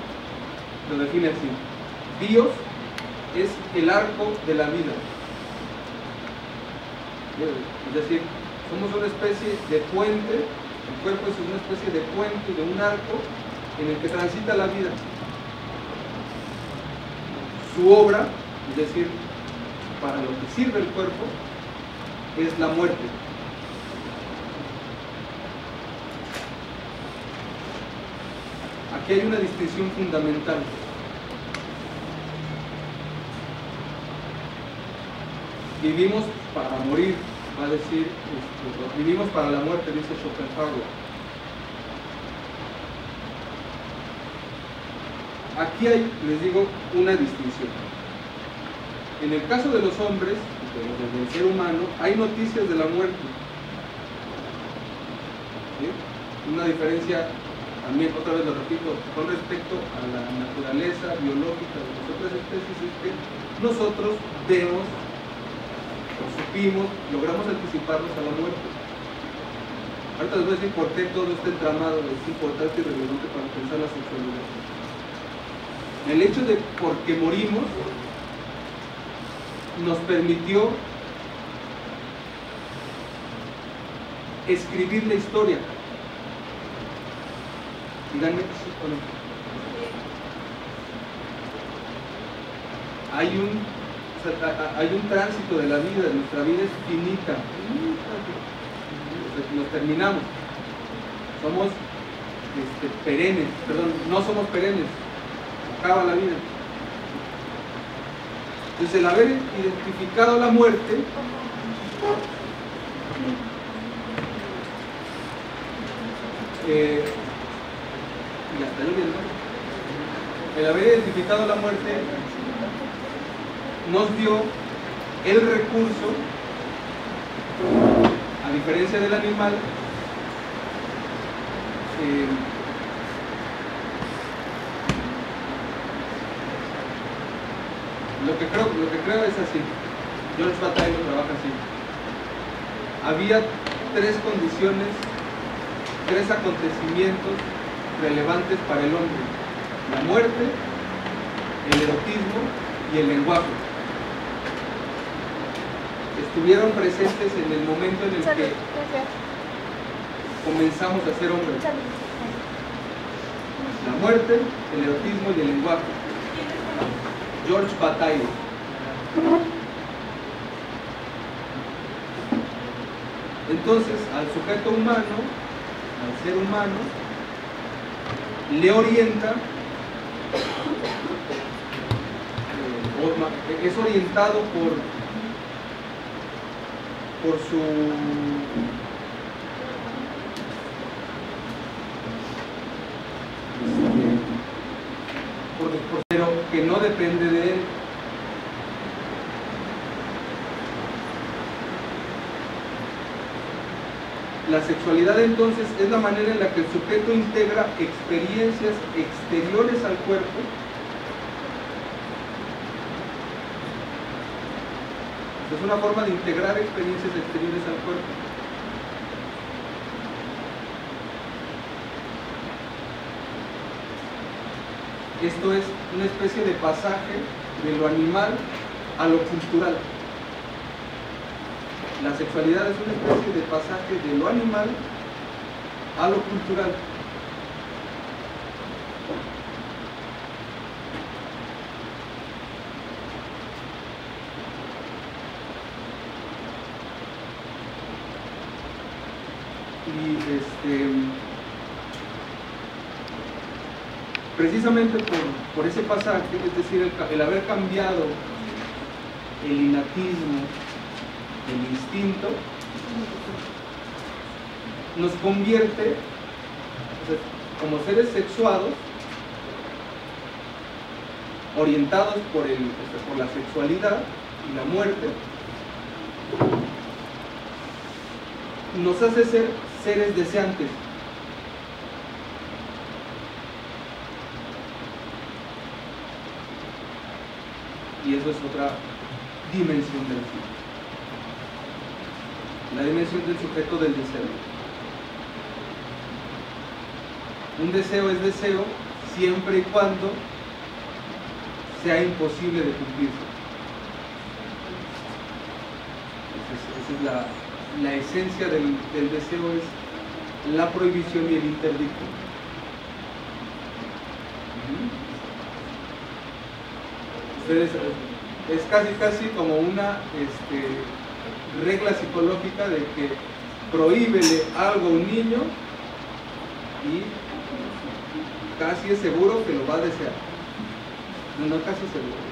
lo define así: bios es el arco de la vida, es decir, somos una especie de puente, el cuerpo es una especie de puente, de un arco en el que transita la vida. Su obra, es decir, para lo que sirve el cuerpo, es la muerte. Aquí hay una distinción fundamental. Vivimos para morir, va a decir, vivimos para la muerte, dice Schopenhauer. Aquí hay, les digo, una distinción. En el caso de los hombres, del ser humano, hay noticias de la muerte. ¿Sí? Una diferencia, también otra vez lo repito, con respecto a la naturaleza biológica de las otras especies, es que nosotros vemos, o supimos, logramos anticiparnos a la muerte. Ahorita les voy a decir por qué todo este entramado es importante y relevante para pensar la sexualidad. El hecho de porque morimos nos permitió escribir la historia. Díganme si sí o no. Hay un tránsito de la vida, nuestra vida es finita. Nos terminamos. Somos perennes, perdón, no somos perennes. Acaba la vida. Entonces, el haber identificado la muerte el haber identificado la muerte nos dio el recurso, a diferencia del animal, lo que creo es así. George Bataille lo trabaja así. Había tres condiciones, tres acontecimientos relevantes para el hombre: la muerte, el erotismo y el lenguaje. Estuvieron presentes en el momento en el que comenzamos a ser hombres. La muerte, el erotismo y el lenguaje. George Bataille. Entonces, al sujeto humano, al ser humano, le orienta, es orientado por su pero que no depende de él. La sexualidad entonces es la manera en la que el sujeto integra experiencias exteriores al cuerpo es una forma de integrar experiencias exteriores al cuerpo. Esto es una especie de pasaje de lo animal a lo cultural. La sexualidad es una especie de pasaje de lo animal a lo cultural. Y precisamente por ese pasaje, es decir, el haber cambiado el innatismo, el instinto, nos convierte, o sea, como seres sexuados, orientados por la sexualidad y la muerte, nos hace ser seres deseantes. Y eso es otra dimensión del sujeto. La dimensión del sujeto del deseo. Un deseo es deseo siempre y cuando sea imposible de cumplirse. Esa es la esencia del deseo, es la prohibición y el interdicto. Es casi como una regla psicológica de que prohíbele algo a un niño y casi es seguro que lo va a desear. No, casi seguro.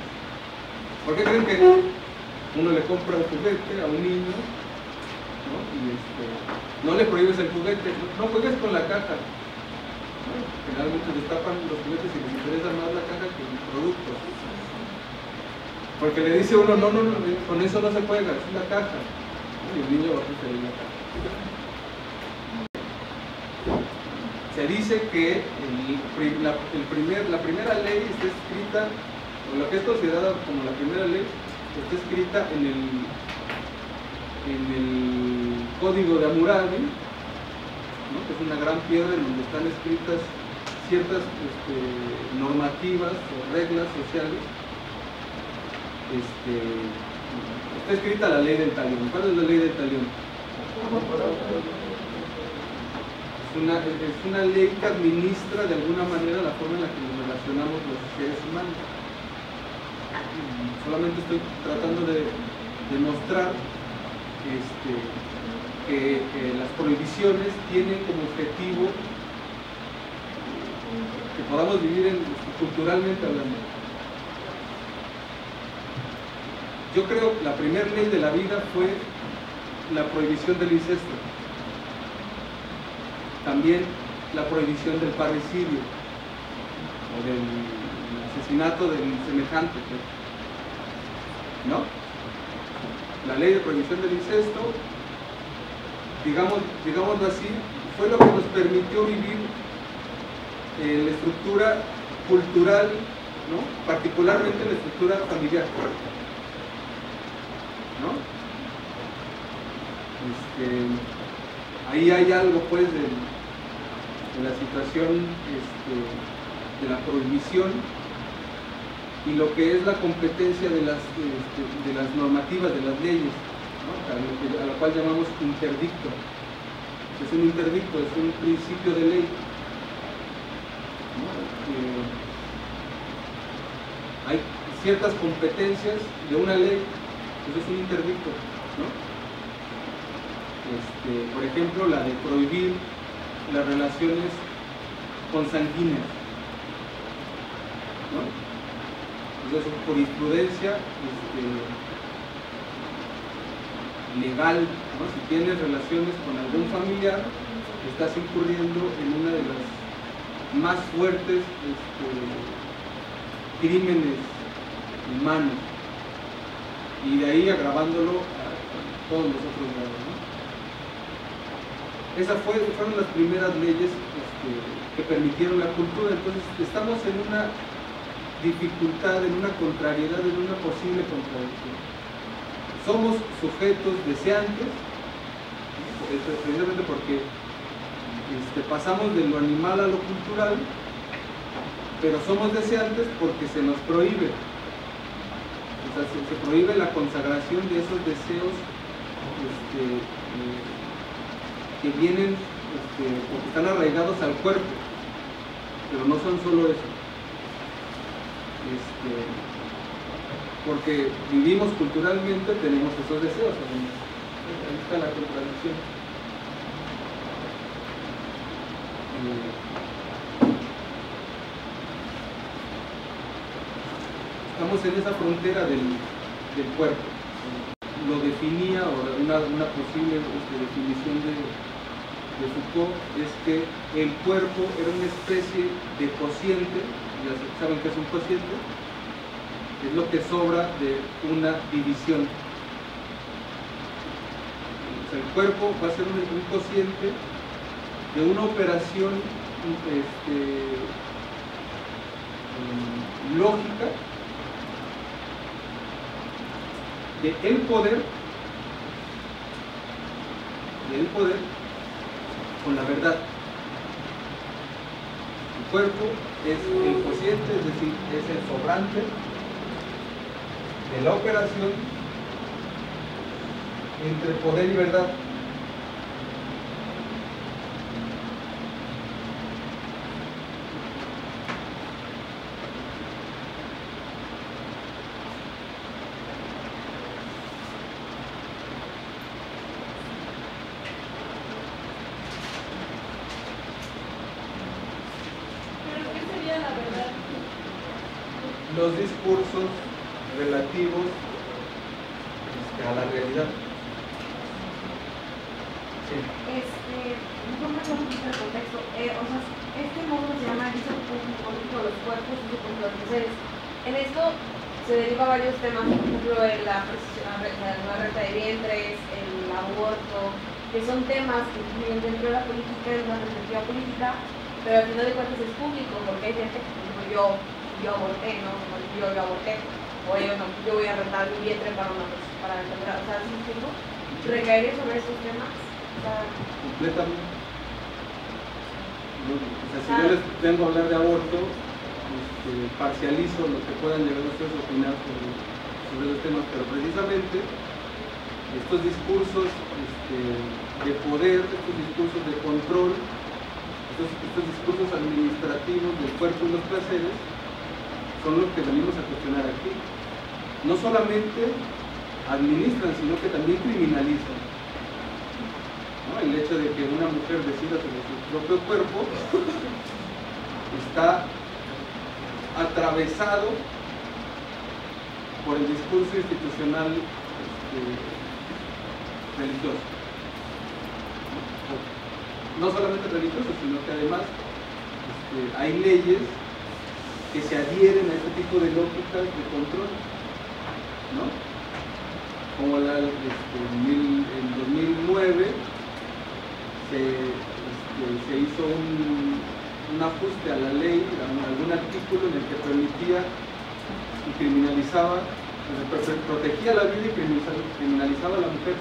¿Por qué creen que uno le compra un juguete a un niño, ¿no? Y no le prohíbes el juguete, no juegues con la caja? Generalmente destapan los juguetes y les interesa más la caja que el producto. Porque le dice uno, no, con eso no se juega, es una caja. Y el niño va a preferir la caja. Se dice que la primera ley está escrita, o lo que es considerada como la primera ley, está escrita en el Código de Hammurabi, ¿no? Que es una gran piedra en donde están escritas ciertas normativas o reglas sociales. Está escrita la ley del talión. ¿Cuál es la ley del talión? Es una ley que administra de alguna manera la forma en la que nos relacionamos los seres humanos. Solamente estoy tratando de demostrar que las prohibiciones tienen como objetivo que podamos vivir culturalmente hablando. Yo creo que la primera ley de la vida fue la prohibición del incesto. También la prohibición del parricidio o del asesinato del semejante, ¿no? La ley de prohibición del incesto, digámoslo así, fue lo que nos permitió vivir la estructura cultural, ¿no? Particularmente la estructura familiar, ¿no? Ahí hay algo pues de la situación de la prohibición y lo que es la competencia de las normativas, de las leyes, ¿no? A lo cual llamamos interdicto. Es un interdicto, es un principio de ley. Hay ciertas competencias de una ley, eso es un interdicto, ¿no? Por ejemplo, la de prohibir las relaciones consanguíneas, ¿no? Entonces, por jurisprudencia legal, ¿no? Si tienes relaciones con algún familiar, estás incurriendo en una de las más fuertes crímenes humanos, y de ahí agravándolo a todos los otros grados, ¿no? Esas fueron las primeras leyes que permitieron la cultura. Entonces estamos en una dificultad, en una contrariedad, en una posible contradicción. Somos sujetos deseantes, precisamente porque pasamos de lo animal a lo cultural, pero somos deseantes porque se nos prohíbe. O sea, se prohíbe la consagración de esos deseos que vienen, porque están arraigados al cuerpo, pero no son solo eso. Porque vivimos culturalmente, tenemos esos deseos. Ahí está la contradicción. Estamos en esa frontera del cuerpo. Lo definía, o una posible definición de Foucault es que el cuerpo era una especie de cociente. Ya saben que es un cociente, es lo que sobra de una división. O sea, el cuerpo va a ser un cociente de una operación lógica de el poder con la verdad. El cuerpo es el cociente, es decir, es el sobrante de la operación entre poder y verdad. Los discursos relativos a la realidad. Sí. Un poquito el contexto. O sea, este módulo se llama Dicho político de los cuerpos y su control de seres. En esto se deriva varios temas, por ejemplo, la renta de vientres, el aborto, que son temas que vienen dentro de la política, en una perspectiva política, pero al final de cuentas es público, porque hay gente que, por ejemplo, yo aborté, ¿no? Yo aborté, o yo voy a rentar mi vientre para encontrar, o sea, ¿sí me explico? ¿Recaeré sobre estos temas? O sea, completamente. O sea, si yo les vengo a hablar de aborto, parcializo lo que puedan llegar ustedes a opinar sobre los temas, pero precisamente estos discursos de poder, estos discursos de control, estos discursos administrativos del cuerpo y los placeres, son los que venimos a cuestionar aquí. No solamente administran, sino que también criminalizan, ¿no? El hecho de que una mujer decida sobre su propio cuerpo está atravesado por el discurso institucional religioso. No solamente religioso, sino que además hay leyes que se adhieren a este tipo de lógicas de control, ¿no? Como en 2009 se hizo un ajuste a la ley, a algún artículo en el que permitía y criminalizaba, protegía la vida y criminalizaba a la mujer,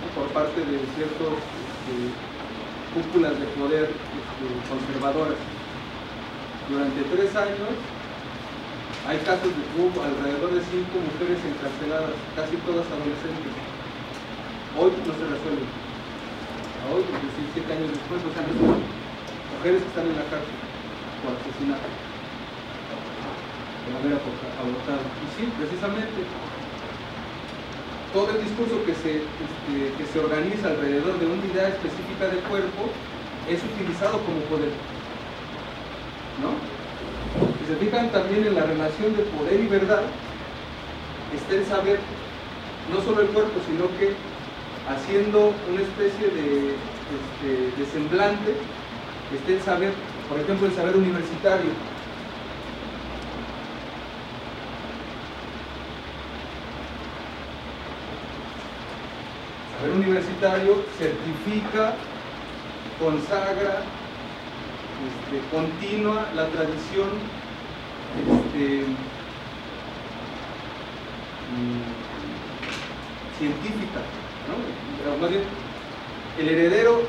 ¿no? Por parte de ciertos cúpulas de poder conservadoras. Durante 3 años hay casos de hubo alrededor de 5 mujeres encarceladas, casi todas adolescentes. Hoy no se resuelve. Hoy, es decir, 7 años después, o sea, mujeres que están en la cárcel por asesinato, por haber abortado. Y sí, precisamente, todo el discurso que se organiza alrededor de una idea específica de cuerpo es utilizado como poder, ¿no? Si se fijan también en la relación de poder y verdad, está el saber, no solo el cuerpo, sino que haciendo una especie de semblante, está el saber, por ejemplo, el saber universitario. El saber universitario certifica, consagra, continúa la tradición científica, ¿no? Más bien, el heredero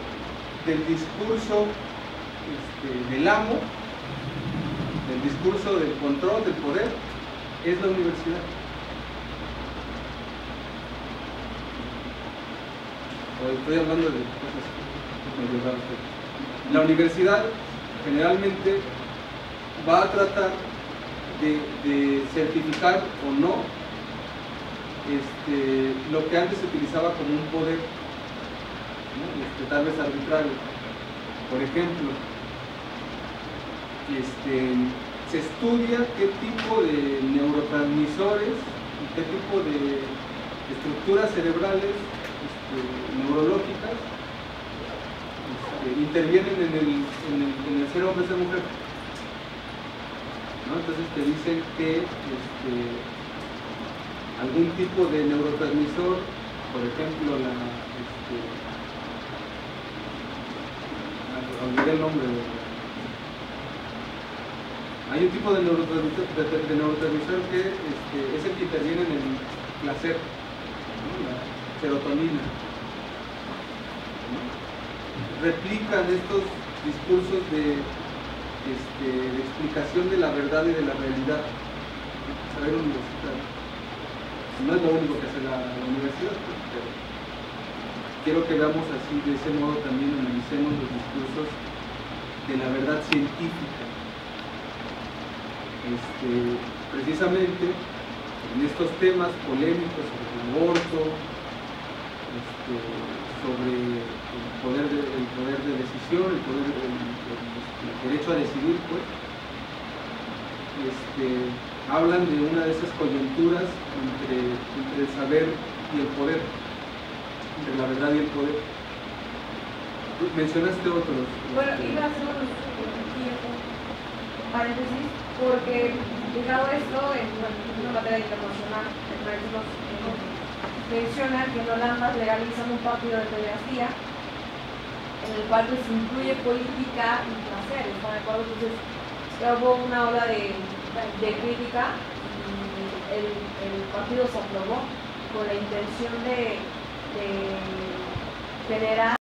del discurso del amo, del discurso del control, del poder, es la universidad. Estoy hablando de cosas medio raras. La universidad generalmente va a tratar de certificar o no lo que antes se utilizaba como un poder, ¿no? Tal vez arbitrario. Por ejemplo, se estudia qué tipo de neurotransmisores y qué tipo de estructuras cerebrales neurológicas intervienen en el ser hombre y ser mujer, ¿no? Entonces te dicen que algún tipo de neurotransmisor, por ejemplo olvidé el nombre, hay un tipo de neurotransmisor que es el que interviene en el placer, ¿no? La serotonina, ¿no? Replican estos discursos de explicación de la verdad y de la realidad, saber universitario. No es lo único que hace la universidad, pero quiero que veamos así, de ese modo también analicemos los discursos de la verdad científica. Precisamente en estos temas polémicos sobre el aborto, sobre el poder de decisión, el derecho a decidir, pues, hablan de una de esas coyunturas entre el saber y el poder, entre la verdad y el poder. Mencionaste otros. Bueno, iba a hacer un paréntesis, porque fijado esto en una materia internacional, el maestro menciona que en Holanda legalizan un partido de pederastía en el cual pues incluye política y placer, ¿están de acuerdo? Entonces hubo una ola de crítica y el partido se aprobó con la intención de generar